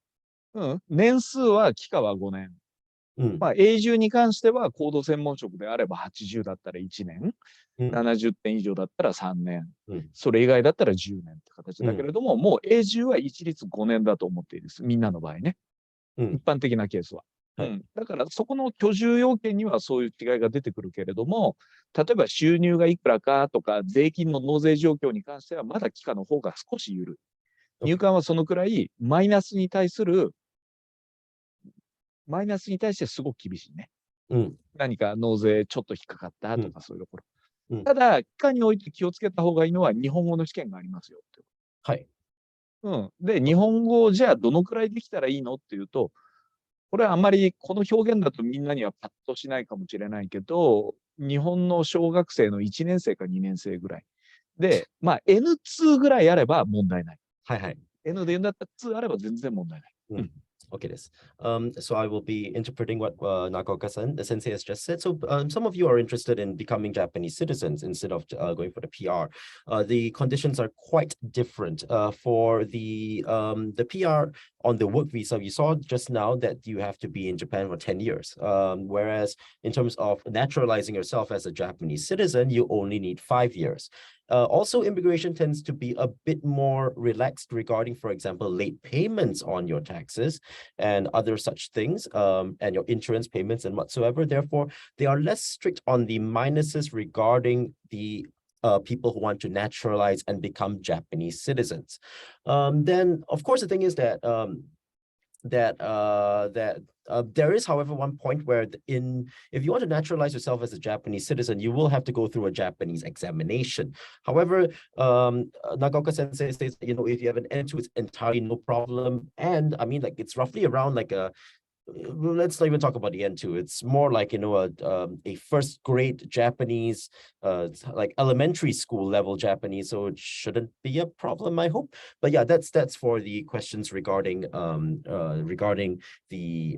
年数は帰化は5年。まあ、永住に関しては、高度専門職であれば80だったら1年、70点以上だったら3年、それ以外だったら10年って形だけれども、もう永住は一律5年だと思っていいです。みんなの場合ね。一般的なケースは。だから、そこの居住要件にはそういう違いが出てくるけれども、例えば収入がいくらかとか、税金の納税状況に関しては、まだ帰化の方が少し緩い。入管はそのくらいマイナスに対してすごく厳しいね。何か納税ちょっと引っかかったとかそういうところ。ただ、帰化において気をつけた方がいいのは日本語の試験がありますよ。はい。で、日本語をじゃあどのくらいできたらいいのっていうと、これはあんまりこの表現だとみんなにはパッとしないかもしれないけど、日本の小学生の1年生か2年生ぐらい。で、まあ N2 ぐらいあれば問題ない。はいはい。N で言うんだったら2あれば全然問題ない。Okay, this. So I will be interpreting what Nagaoka-san, the sensei, has just said. So some of you are interested in becoming Japanese citizens instead of going for the PR. The conditions are quite different. For the PR on the work visa, you saw just now that you have to be in Japan for 10 years. Whereas in terms of naturalizing yourself as a Japanese citizen, you only need 5 years. Also, immigration tends to be a bit more relaxed regarding, for example, late payments on your taxes and other such things, and your insurance payments and whatsoever. Therefore, they are less strict on the minuses regarding the people who want to naturalize and become Japanese citizens. Then, of course, the thing is that there is, however, one point where if you want to naturalize yourself as a Japanese citizen, you will have to go through a Japanese examination. However, Nagaoka Sensei says, if you have an N2, it's entirely no problem. And I mean, like, it's roughly around like let's not even talk about the N2. It's more like, a first grade Japanese, like elementary school level Japanese. So it shouldn't be a problem, I hope. But yeah, that's for the questions regarding the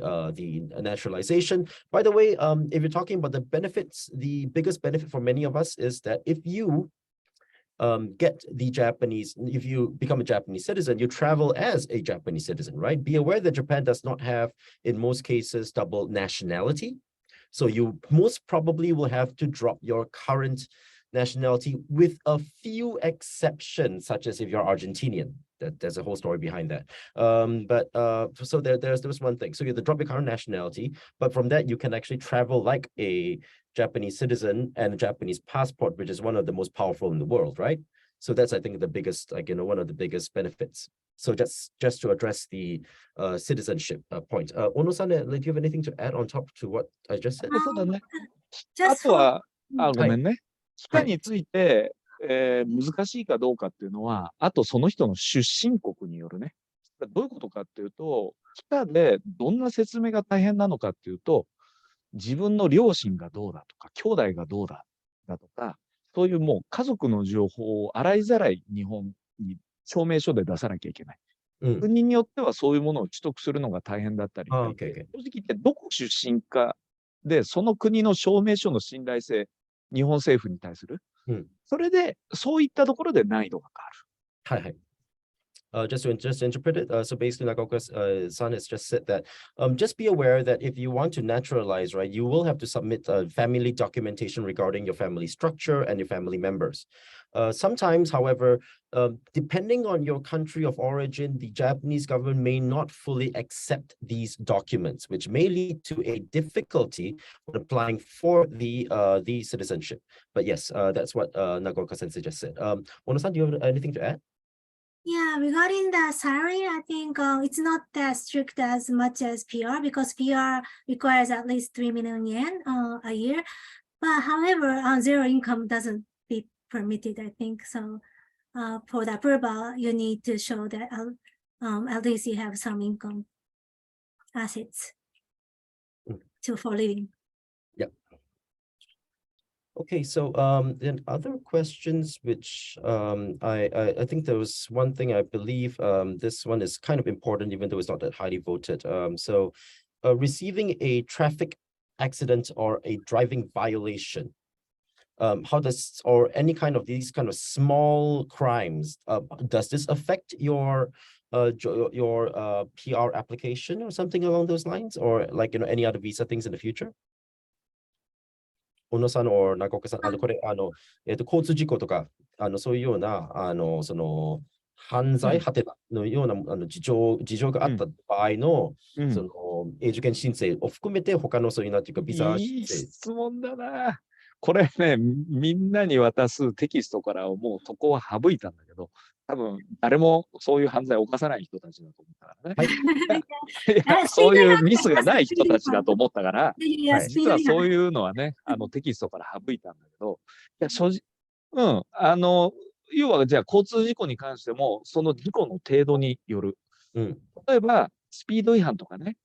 naturalization. By the way, if you're talking about the benefits, the biggest benefit for many of us is that if you if you become a Japanese citizen, you travel as a Japanese citizen, right? Be aware that Japan does not have, in most cases, double nationality. So you most probably will have to drop your current nationality with a few exceptions, such as if you're Argentinian. There's a whole story behind that. So there's one thing. So you have to drop your current nationality, but from that, you can actually travel like a Japanese citizen and a Japanese passport, which is one of the most powerful in the world, right? So that's, I think, the biggest, one of the biggest benefits. So just to address the citizenship point. Ono-san, do you have anything to add on top to what I just said? そうだね。あ Just と for は、ごめんね。期間はいについて、難しいかどうかっていうのは、あとその人の出身国によるね。どういうことかっていうと、期間でどんな説明が大変なのかっていうと、自分の両親がどうだとか、兄弟がどうだとか、そういうもう家族の情報を洗いざらい日本に証明書で出さなきゃいけない。国によってはそういうものを取得するのが大変だったり、正直言ってどこ出身かで、その国の証明書の信頼性、日本政府に対する、それでそういったところで難易度が変わる。はいはい。just to interpret it, so basically Nagaoka's son has just said that just be aware that if you want to naturalize, right, you will have to submit family documentation regarding your family structure and your family members. Sometimes, however, depending on your country of origin, the Japanese government may not fully accept these documents, which may lead to a difficulty when applying for the citizenship. But yes, that's what Nagaoka Sensei just said. Ono-san, do you have anything to add? Yeah, regarding the salary, I think it's not as strict as much as PR because PR requires at least 3 million yen a year. But however, zero income doesn't be permitted, I think. So for the approval, you need to show that at least you have some income assets for living. Okay, so then other questions, which I think there was one thing I believe this one is kind of important, even though it's not that highly voted. So receiving a traffic accident or a driving violation, or any kind of these kind of small crimes, does this affect your PR application or something along those lines, or like any other visa things in the future? 小野さん or 中岡さん、これ、交通事故とか、そういうような、その、犯罪果てのような事情があった場合の、その、永住権申請を含めて、他のそういうなんていうか、ビザ申請。いい質問だな。これね、みんなに渡すテキストからもうそこは省いたんだけど、多分誰もそういう犯罪を犯さない人たちだと思ったからね。いやそういうミスがない人たちだと思ったから、実はそういうのはね、テキストから省いたんだけど、いや正直、要はじゃあ交通事故に関しても、その事故の程度による。例えば、スピード違反とかね、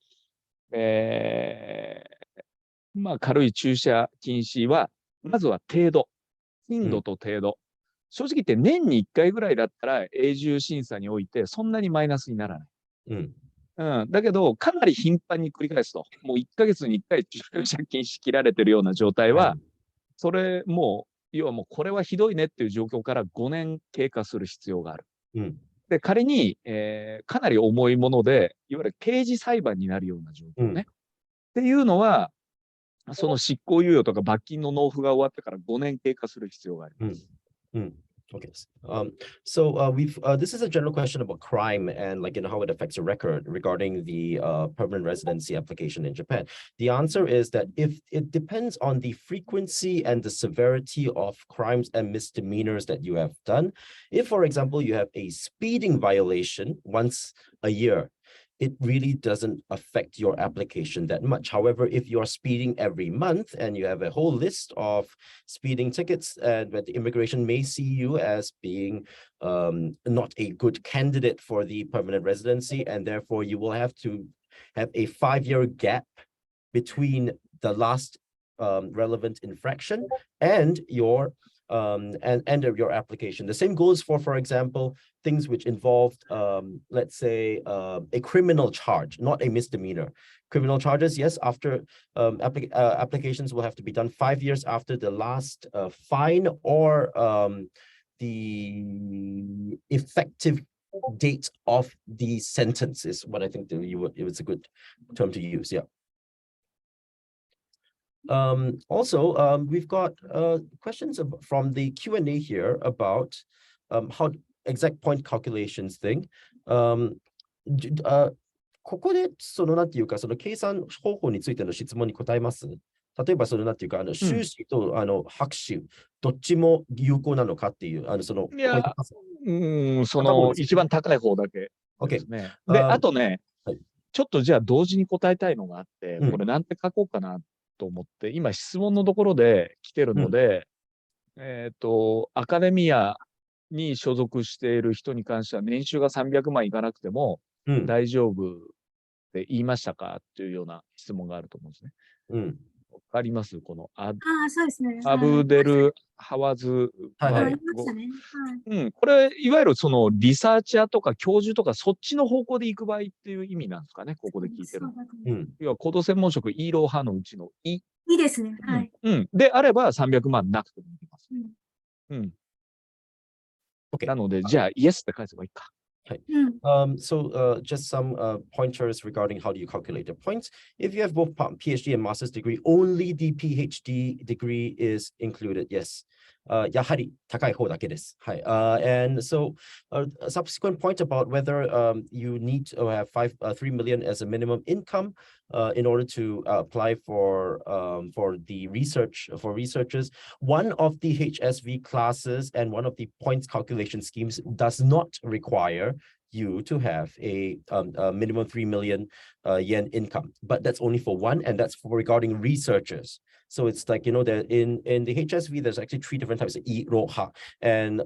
まあ軽い駐車禁止は、まずは程度、頻度と程度。正直言って年に1回ぐらいだったら永住審査においてそんなにマイナスにならない。だけど、かなり頻繁に繰り返すと、もう1ヶ月に1回借金しきられてるような状態は、それもう、要はもうこれはひどいねっていう状況から5年経過する必要がある。で、仮に、かなり重いもので、いわゆる刑事裁判になるような状況ね。っていうのは、その執行猶予とか罰金の納付が終わってから5年経過する必要があります。Okay. This is a general question about crime and how it affects your record regarding the permanent residency application in Japan. The answer is that if it depends on the frequency and the severity of crimes and misdemeanors that you have done. If, for example, you have a speeding violation once a year, it really doesn't affect your application that much. However, if you're speeding every month and you have a whole list of speeding tickets, and the immigration may see you as being not a good candidate for the permanent residency, and therefore you will have to have a 5-year gap between the last relevant infraction and your end of your application. The same goes for example, things which involved, let's say, a criminal charge, not a misdemeanor. Criminal charges, yes, after applications will have to be done 5 years after the last fine or the effective date of the sentence is what I think it was a good term to use. Yeah. We've got questions from the Q&A here about how exact point calculations thing. ここでなんていうか計算方法についての質問に答えます。例えばなんていうか修士と博士どっちも有効なのかっていういやその一番高い方だけですね。であとね、ちょっとじゃあ同時に答えたいのがあって、これなんて書こうかなと思って、今質問のところで来てるので、アカデミアに所属している人に関しては年収が300万いかなくても大丈夫って言いましたかっていうような質問があると思うんですね。わかりますこのそうですね。アブデル・ハワズバルゴ。これ、いわゆるリサーチャーとか教授とかそっちの方向で行く場合っていう意味なんですかね、ここで聞いてる。要は、高度専門職、イーロー派のうちのイ。いいですね。はい。であれば300万なくてもいきます。なので、じゃあ、イエスって返せばいいか。Okay. Just some pointers regarding how do you calculate the points. If you have both PhD and master's degree, only the PhD degree is included. Yes. やはり高い方だけです。はい。And so a subsequent point about whether you need to have 3 million as a minimum income in order to apply for the researchers. One of the HSV classes and one of the points calculation schemes does not require you to have a minimum 3 million yen income, but that's only for one, and that's for regarding researchers. So it's like, that in the HSV, there's actually 3 different types of E, Ro, Ha, and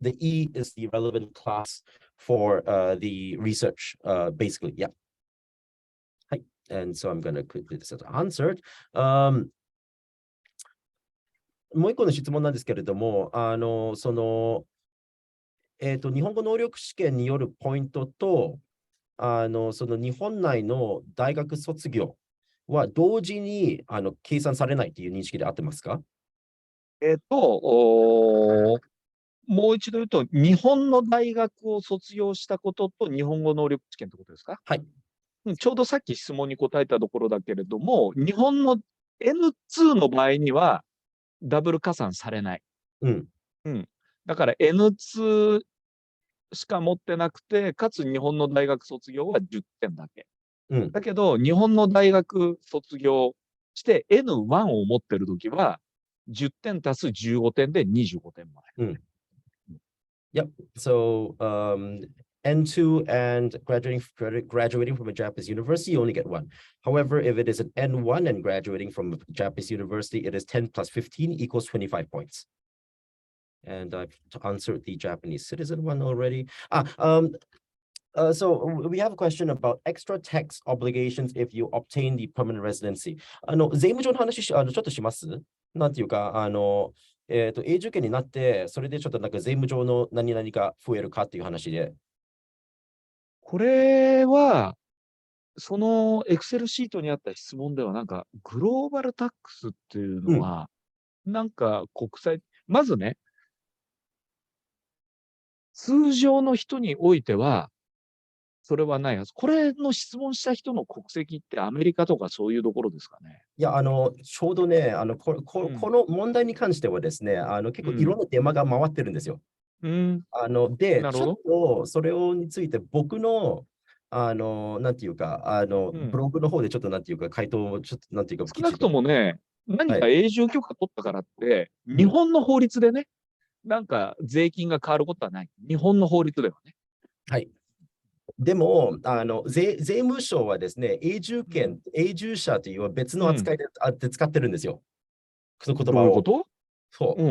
the E is the relevant class for the research, basically. Yeah. And so I'm going to quickly this as answered. もう一個の質問なんですけれども、日本語能力試験によるポイントと、日本内の大学卒業は同時に計算されないという認識で合ってますか？もう一度言うと、日本の大学を卒業したことと日本語能力試験ってことですか？はい。ちょうどさっき質問に答えたところだけれども、日本の N2 の場合にはダブル加算されない。だから N2 しか持ってなくて、かつ日本の大学卒業は10点だけ。だけど、日本の大学卒業して N1 を持ってるときは、10点足す15点で25点もらえる。Yep. So N2 and graduating from a Japanese university, you only get 1. However, if it is an N1 and graduating from a Japanese university, it is 10 plus 15 equals 25 points. And I've answered the Japanese citizen one already. So we have a question about extra tax obligations if you obtain the permanent residency. 税務上の話ちょっとします。なんていうか、永住権になって、それでちょっとなんか税務上の何々が増えるかっていう話で。これは、そのエクセルシートにあった質問では、なんか、グローバルタックスっていうのは、なんか国際、まずね、通常の人においては、それはないはず。これの質問した人の国籍ってアメリカとかそういうところですかね。いや、ちょうどね、うんこの問題に関してはですね、結構いろんなデマが回ってるんですよ。で、ちょっなるほど。とそれについて僕の、なんていうか、ブログの方でちょっとなんていうか、回答をちょっとなんていうか、少なくともね、何はいか永住許可取ったからって、日本の法律でね、なんか税金が変わることはない。日本の法律ではね。はい。でも、税務署はですね、永住権、永住者という別の扱いで、使ってるんですよ。その言葉を。どういうことそう。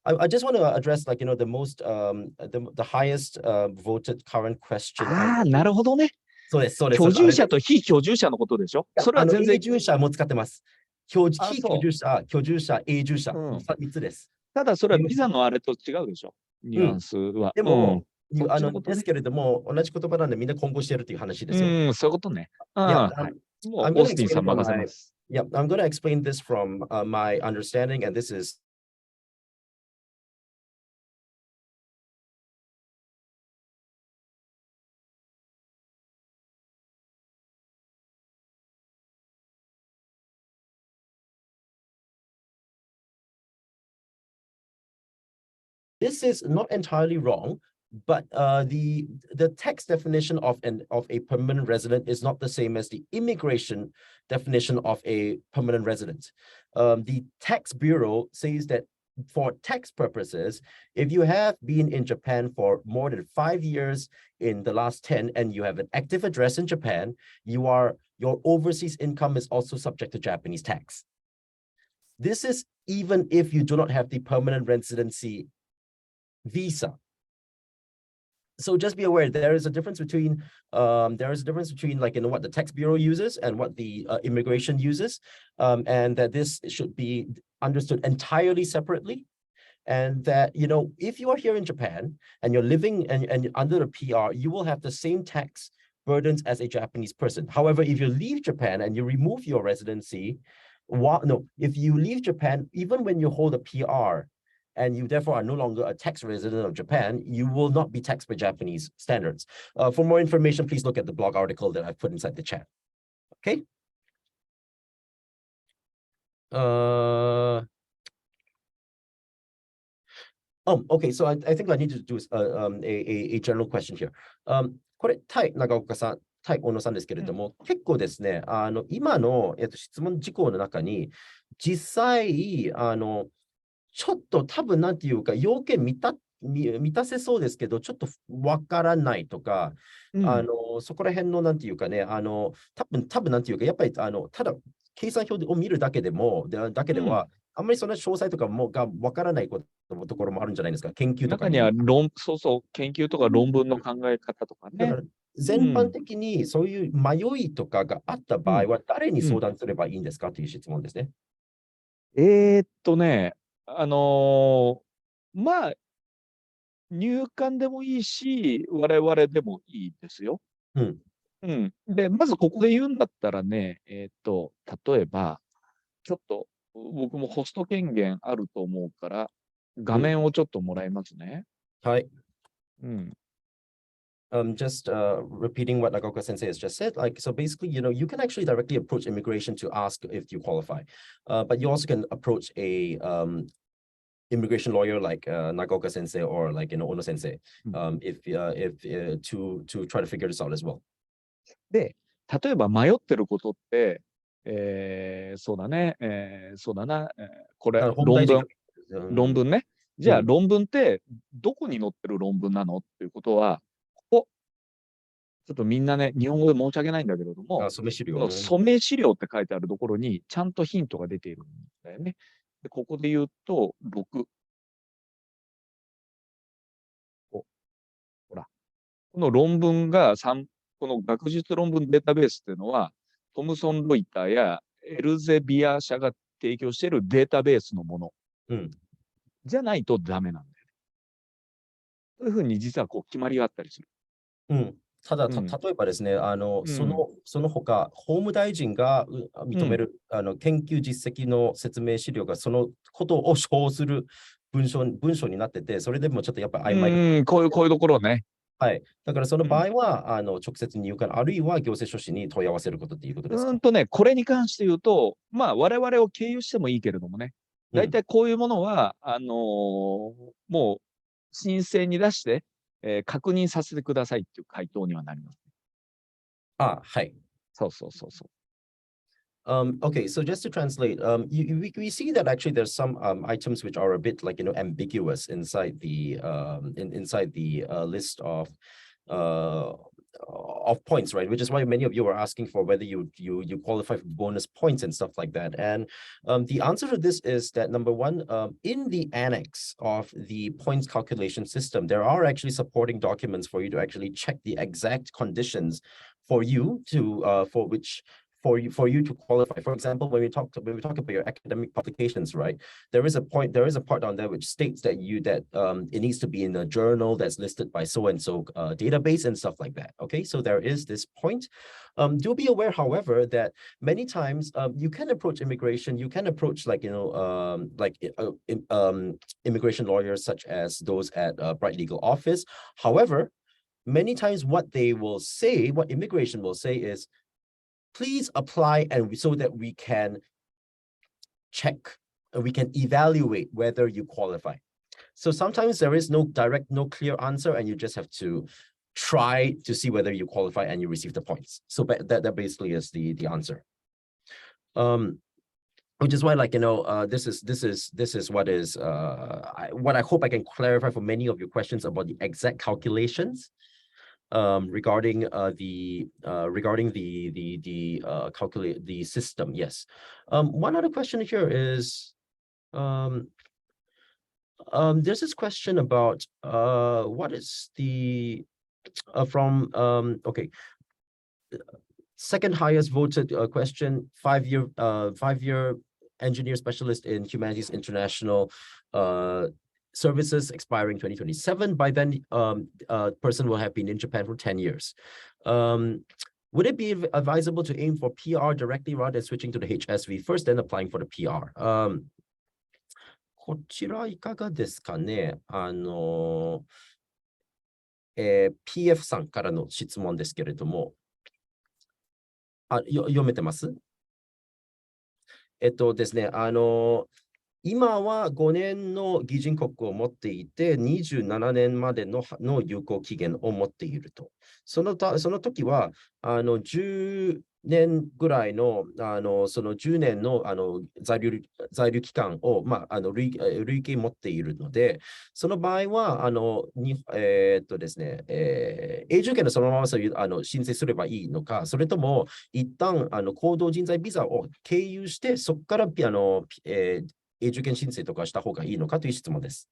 I just want to address like, the most, the highest voted current question. ああ、なるほどね。そうです、そうです。居住者と非居住者のことでしょ。それは全然。永住者も使ってます。非居住者、居住者、永住者、3つです。ただそれはビザのあれと違うでしょ。ニュアンスは。でも、ですけれども、同じ言葉なんでみんな混合してるという話ですよ。そういうことね。Yeah, もうオースティンさん任せます。Yeah, I'm going to explain this from my understanding, and this is this is not entirely wrong, but the text definition of a permanent resident is not the same as the immigration definition of a permanent resident. The tax bureau says that for tax purposes, if you have been in Japan for more than 5 years in the last 10 and you have an active address in Japan, your overseas income is also subject to Japanese tax. This is even if you do not have the permanent residency visa. So just be aware there is a difference between like what the tax bureau uses and what the immigration uses, and that this should be understood entirely separately. And that if you are here in Japan and you're living and under the PR, you will have the same tax burdens as a Japanese person. However, if you leave Japan and you remove your residency, if you leave Japan, even when you hold a PR, and you therefore are no longer a tax resident of Japan, you will not be taxed by Japanese standards. For more information, please look at the blog article that I've put inside the chat. Okay. Okay, so I think I need to do a general question here. これ、対長岡さん、対小野さんですけれども、結構ですね、今の、質問事項の中に、実際、ちょっと多分なんていうか、要件満たせそうですけど、ちょっとわからないとか、そこら辺のなんていうかね、多分なんていうか、やっぱりただ計算表を見るだけでは、あんまりそんな詳細とかがわからないところもあるんじゃないですか、研究とか。中には研究とか論文の考え方とかね。全般的にそういう迷いとかがあった場合は、誰に相談すればいいんですかという質問ですね。まあ、入管でもいいし、我々でもいいですよ。で、まずここで言うんだったらね、例えば、ちょっと僕もホスト権限あると思うから、画面をちょっともらいますね。はい。Just repeating what Nagaoka Sensei has just said, like, so basically, you can actually directly approach immigration to ask if you qualify, but you also can approach a immigration lawyer like Nagaoka Sensei or like Ono Sensei, if to try to figure this out as well. で、例えば迷ってることって、そうだな、これ論文ね。じゃあ論文ってどこに載ってる論文なのっていうことは、ちょっとみんなね、日本語で申し訳ないんだけれども、染資料って書いてあるところにちゃんとヒントが出ているんだよね。でここで言うと、6。ほら。この論文がこの学術論文データベースっていうのは、トムソン・ロイターやエルゼビア社が提供しているデータベースのもの。じゃないとダメなんだよね。そういうふうに実はこう決まりがあったりする。うん。ただ、うん例えばですね、うんその他、法務大臣が認める、研究実績の説明資料がそのことを称する文章になってて、それでもちょっとやっぱり曖昧。こういうところね。はい。だからその場合は、直接入管、あるいは行政書士に問い合わせることっていうことですか？これに関して言うと、まあ、我々を経由してもいいけれどもね、大体こういうものは、もう申請に出して、確認させてくださいっていう回答にはなります。あ、はい。そうそうそうそう。Okay, so just to translate, we see that actually there's some items which are a bit like ambiguous inside the inside the list of points, right? Which is why many of you are asking for whether you qualify for bonus points and stuff like that. And the answer to this is that number one, in the annex of the points calculation system, there are actually supporting documents for you to actually check the exact conditions for you to for you to qualify. For example, when we talk about your academic publications, right? There is a part on there which states that it needs to be in a journal that's listed by so and so database and stuff like that. Okay, so there is this point. Do be aware, however, that many times you can approach immigration, you can approach immigration lawyers such as those at Bright Legal Office. However, many times what immigration will say is, please apply and so that we can check and we can evaluate whether you qualify. So sometimes there is no clear answer, and you just have to try to see whether you qualify and you receive the points. So that basically is the answer. Which is why, this is what is what I hope I can clarify for many of your questions about the exact calculations. Regarding the system. Yes. One other question here is there's this question about what is the okay, second highest voted question, 5-year engineer specialist in humanities international services expiring 2027. By then, person will have been in Japan for 10 years. Would it be advisable to aim for PR directly rather than switching to the HSV first, then applying for the PR? こちらいかがですかね。PF さんからの質問ですけれども、読めてます？ですね、今は5年の議人国を持っていて、27年までの有効期限を持っていると。その時は、10年ぐらいの、その10年の在留期間を、累計持っているので、その場合は、ですね、永住権のそのままそういう申請すればいいのか、それとも、一旦行動人材ビザを経由して、そこから永住権申請とかした方がいいのかという質問です。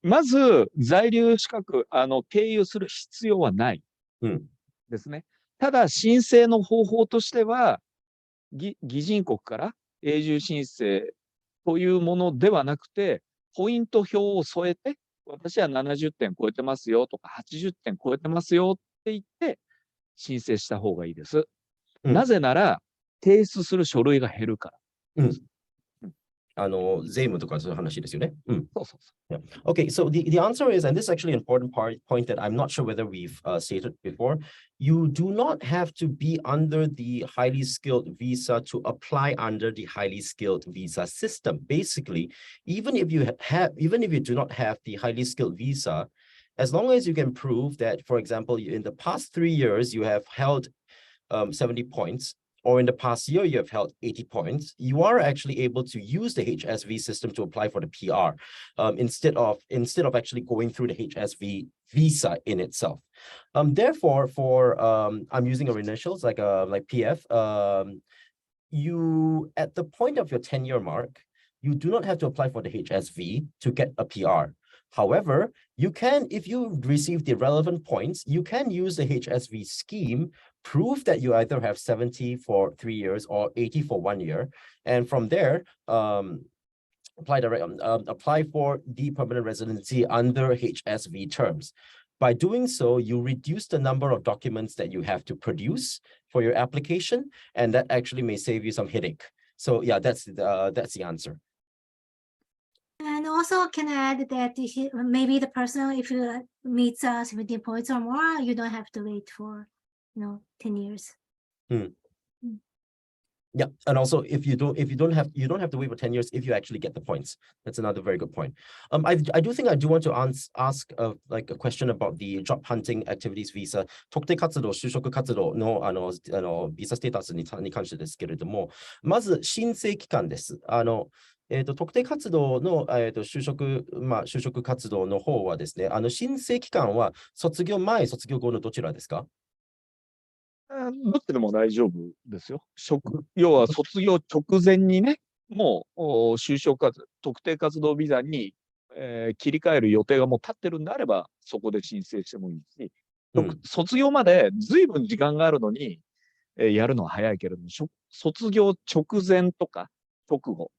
まず、在留資格、経由する必要はない。ですね。ただ、申請の方法としては、議人国から永住申請というものではなくて、ポイント表を添えて、私は70点超えてますよとか、80点超えてますよって言って、申請した方がいいです。なぜなら、提出する書類が減るから。税務とかそういう話ですよね。そうそうそう。Yeah. Okay, so the answer is, and this is actually an important point that I'm not sure whether we've stated before, you do not have to be under the highly skilled visa to apply under the highly skilled visa system. Basically, even if you do not have the highly skilled visa, as long as you can prove that, for example, in the past 3 years, you have held 70 points, or in the past year, you have held 80 points, you are actually able to use the HSV system to apply for the PR instead of actually going through the HSV visa in itself. Therefore, for I'm using our initials like PF, you at the point of your 10-year mark, you do not have to apply for the HSV to get a PR. However, you can, if you receive the relevant points, you can use the HSV scheme, prove that you either have 70 for 3 years or 80 for 1 year. And from there, apply for the permanent residency under HSV terms. By doing so, you reduce the number of documents that you have to produce for your application, and that actually may save you some headache. So yeah, that's the answer. And also can I add that maybe the person, if you meet 17 points or more, you don't have to wait for 10 years. Yeah, and also if you don't have to wait for 10 years if you actually get the points. That's another very good point. I do want to ask like a question about the job hunting activities visa 特定活動就職活動のビザステータスに関してですけれども、まず申請期間です。特定活動の、就職活動の方はですね、申請期間は卒業前、卒業後のどちらですか？どっちでも大丈夫ですよ。要は卒業直前にね、もう就職特定活動ビザに、切り替える予定がもう立ってるんであれば、そこで申請してもいいし、卒業まで随分時間があるのに、やるのは早いけれども、卒業直前とか直後、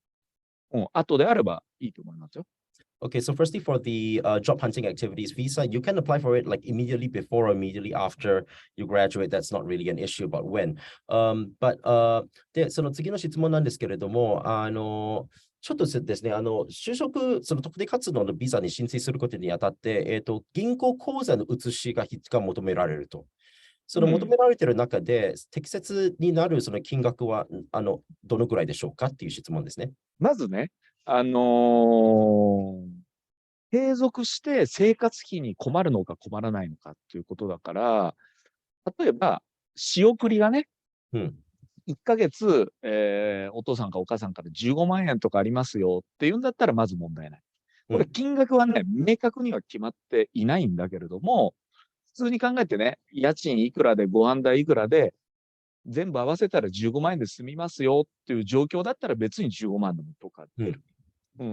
後であればいいと思いますよ。Okay, so firstly, for the job hunting activities visa, you can apply for it like immediately before or immediately after you graduate. That's not really an issue about when. But で、その次の質問なんですけれども、ちょっとですね、就職、その特定活動のビザに申請することにあたって、銀行口座の移しが求められると。その求められている中で、適切になるその金額は、どのくらいでしょうかっていう質問ですね。まずね、継続して生活費に困るのか困らないのかっていうことだから、例えば、仕送りがね、1ヶ月、お父さんかお母さんから15万円とかありますよっていうんだったらまず問題ない。これ金額はね、明確には決まっていないんだけれども、普通に考えてね、家賃いくらでご飯代いくらで、全部合わせたら15万円で済みますよっていう状況だったら別に15万でもとか出る。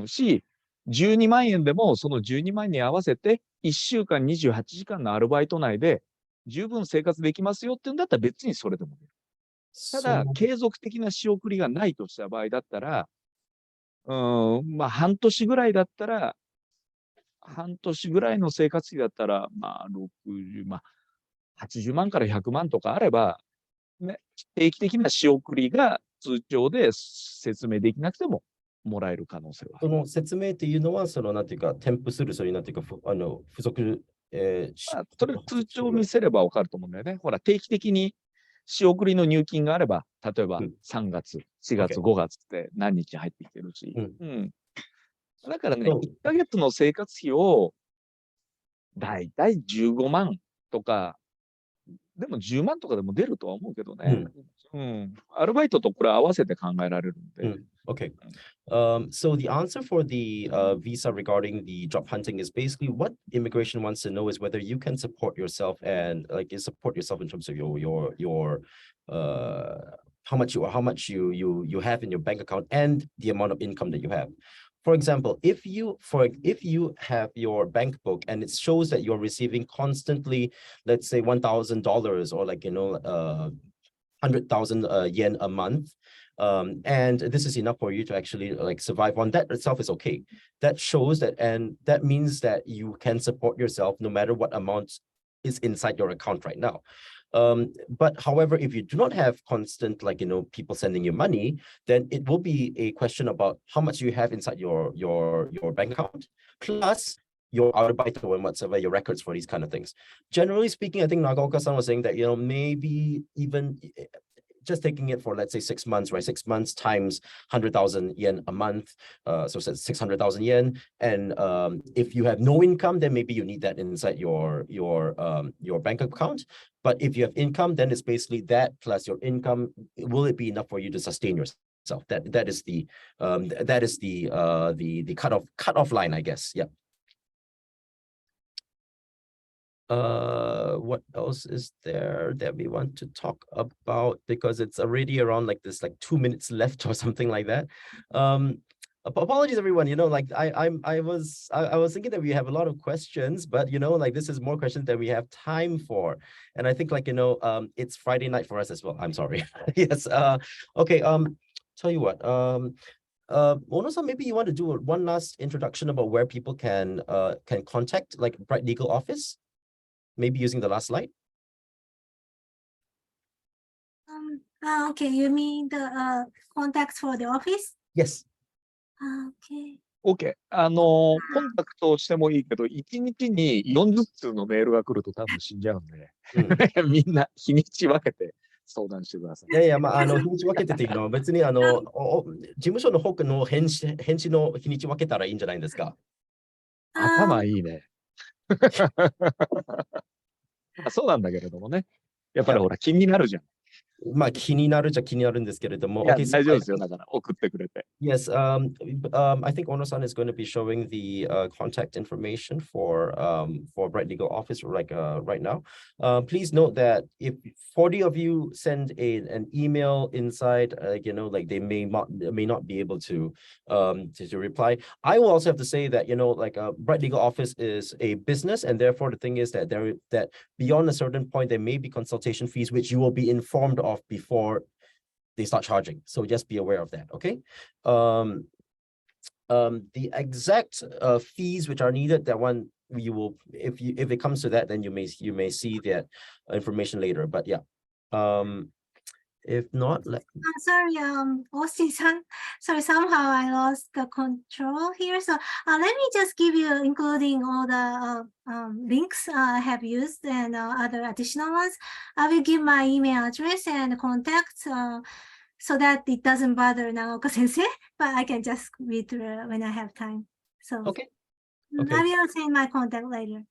し、12万円でもその12万円に合わせて1週間28時間のアルバイト内で十分生活できますよっていうんだったら別にそれでも出る。ただ、継続的な仕送りがないとした場合だったら、まあ半年ぐらいだったら、半年ぐらいの生活費だったら、まあ60万、80万から100万とかあれば、ね、定期的な仕送りが通帳で説明できなくてももらえる可能性は。その説明っていうのは、そのなんていうか、添付する、そういうなんていうか、付属、それ通帳を見せればわかると思うんだよね。ほら、定期的に仕送りの入金があれば、例えば3月、4月、5月って何日入ってきてるし。だからね、1ヶ月の生活費をだいたい15万とか、でも10万とかでも出るとは思うけどね。アルバイトとこれ合わせて考えられるんで。Okay. So the answer for the visa regarding the job hunting is basically what immigration wants to know is whether you can support yourself and like support yourself in terms of your how much you have in your bank account and the amount of income that you have. For example, if you have your bank book and it shows that you're receiving constantly, let's say $1,000 or like 100,000 yen a month, and this is enough for you to actually like survive on, that itself is okay. That shows that, and that means that you can support yourself no matter what amount is inside your account right now. But however, if you do not have constant, like, people sending you money, then it will be a question about how much you have inside your bank account, plus your Arbeiter and whatsoever, your records for these kind of things. Generally speaking, I think Nagaoka-san was saying that, maybe even just taking it for, let's say 6 months, right? 6 months times 100,000 yen a month. So it's 600,000 yen. And if you have no income, then maybe you need that inside your bank account. But if you have income, then it's basically that plus your income. Will it be enough for you to sustain yourself? That is the cutoff line, I guess. Yeah. What else is there that we want to talk about, because it's already around like 2 minutes left or something like that. Apologies everyone, like I was thinking that we have a lot of questions, but like this is more questions than we have time for, and I think like it's Friday night for us as well. I'm sorry. Yes. Okay, tell you what, Ono-san, maybe you want to do one last introduction about where people can contact like Bright Legal Office, maybe using the last slide. Okay, you mean the contacts for the office? Yes. Okay. OK。コンタクトしてもいいけど、1日に40通のメールが来ると多分死んじゃうんで、みんな日にち分けて相談してください。いやいや、まあ、日にち分けてっていうのは別に事務所の方の返信の日にち分けたらいいんじゃないですか。頭いいね。そうなんだけれどもね。やっぱりほら気になるじゃん。まあ気になるじゃ気になるんですけれども。いや、大丈夫ですよ。だから送ってくれて。Yes, I think Ono-san is going to be showing the contact information for Bright Legal Office like right now. Please note that if 40 of you send an email inside, you know, like they may not be able to reply. I will also have to say that, you know, like Bright Legal Office is a business, and therefore the thing is that that beyond a certain point there may be consultation fees which you will be informed of before they start charging. So just be aware of that, okay? The exact fees which are needed, that one you will, if it comes to that, then you may see that information later. But yeah, if not, sorry, Austin-san, sorry, somehow I lost the control here. So let me just give you, including all the links I have used and other additional ones. I will give my email address and contacts so that it doesn't bother Nagaoka sensei, but I can just read through when I have time. So okay. I will send my contact later.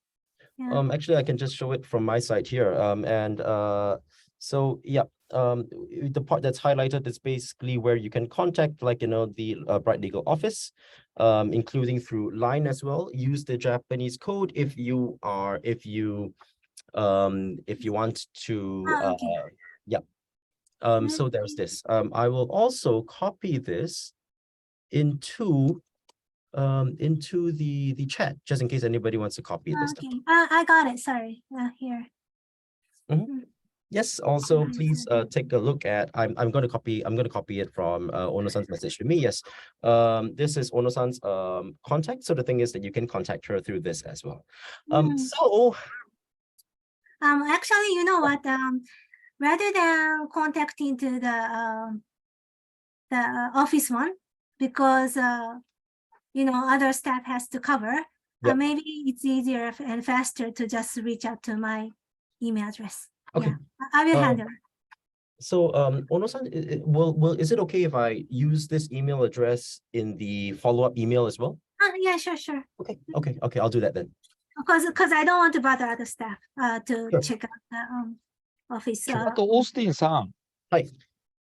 Yeah. Actually, I can just show it from my side here. So yeah, the part that's highlighted is basically where you can contact, like, you know, the Bright Legal Office, including through line as well. Use the Japanese code if you want to. Yeah. So there's this. I will also copy this into the chat, just in case anybody wants to copy this. Okay, I got it. Sorry, here. Yes. Also, please take a look at. I'm going to copy it from Ono-san's message to me. Yes. This is Ono-san's contact. So the thing is that you can contact her through this as well. So. Actually, you know what? Rather than contacting to the office one, because you know, other staff has to cover, maybe it's easier and faster to just reach out to my email address. Okay. Yeah, I will handle it. So Ono-san, is it okay if I use this email address in the follow-up email as well? Yeah, sure. Okay, I'll do that then. Because I don't want to bother other staff to check out the office. あと、オースティンさん。はい。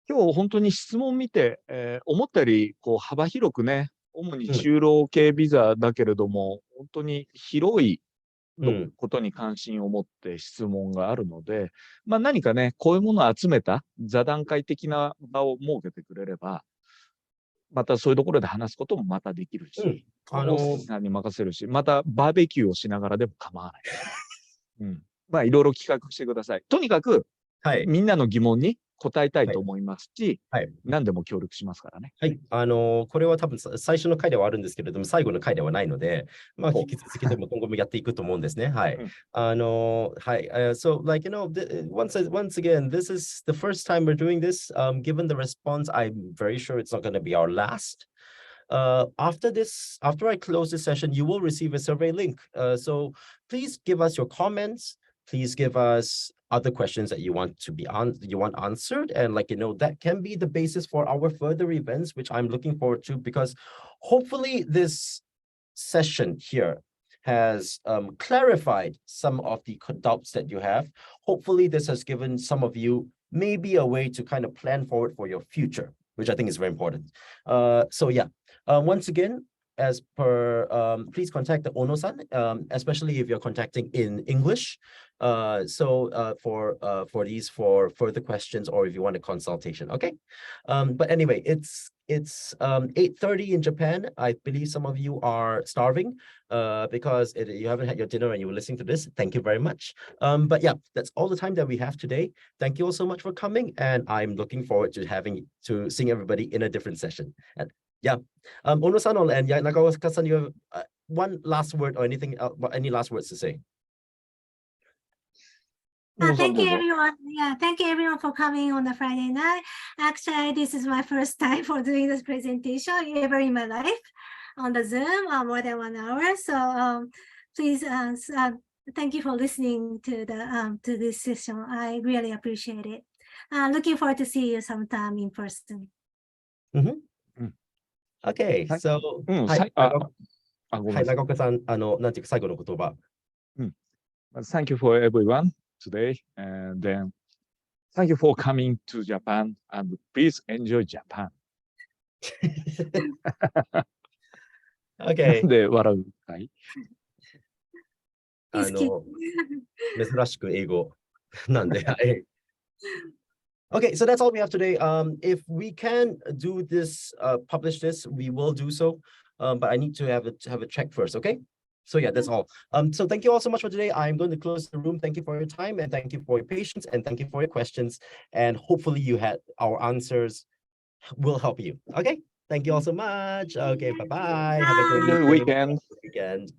今日本当に質問見て、思ったよりこう幅広くね、主に就労系ビザだけれども、本当に広いことに関心を持って質問があるので、まあ何かね、こういうものを集めた座談会的な場を設けてくれれば、またそういうところで話すこともまたできるし、オースティンさんに任せるし、またバーベキューをしながらでも構わない。まあいろいろ企画してください。とにかく、みんなの疑問に答えたいと思いますし、何でも協力しますからね。はい。これは多分最初の回ではあるんですけれども、最後の回ではないので、まあ、引き続きでも今後もやっていくと思うんですね。はい。はい。So, like, you know, once again, this is the first time we're doing this. Given the response, I'm very sure it's not going to be our last. After I close this session, you will receive a survey link. So please give us your comments. Please give us other questions that you want answered, and, like, you know, that can be the basis for our further events, which I'm looking forward to, because hopefully this session here has clarified some of the doubts that you have. Hopefully this has given some of you maybe a way to kind of plan forward for your future, which I think is very important. So yeah, once again, as per, please contact the Ono-san, especially if you're contacting in English. For further questions, or if you want a consultation, okay? But anyway, it's 8:30 in Japan. I believe some of you are starving because you haven't had your dinner and you were listening to this. Thank you very much. But yeah, that's all the time that we have today. Thank you all so much for coming, and I'm looking forward to seeing everybody in a different session. And Ono-san and Nagaoka-san, you have one last word or anything, any last words to say? Thank you, everyone. Yeah, thank you, everyone, for coming on a Friday night. Actually, this is my first time for doing this presentation ever in my life on the Zoom, more than 1 hour. So please, thank you for listening to this session. I really appreciate it. Looking forward to see you sometime in person. Okay, so はい、長岡さん、なんていうか最後の言葉。Thank you for everyone today, and then thank you for coming to Japan, and please enjoy Japan. Okay. で笑うかい？珍しく英語なんで、はい。Okay, so that's all we have today. If we can do this, publish this, we will do so. But I need to have a check first, okay? So yeah, that's all. So thank you all so much for today. I'm going to close the room. Thank you for your time, and thank you for your patience, and thank you for your questions. And hopefully you had our answers will help you. Okay, thank you all so much. Okay, bye-bye. Have a great Good weekend. weekend.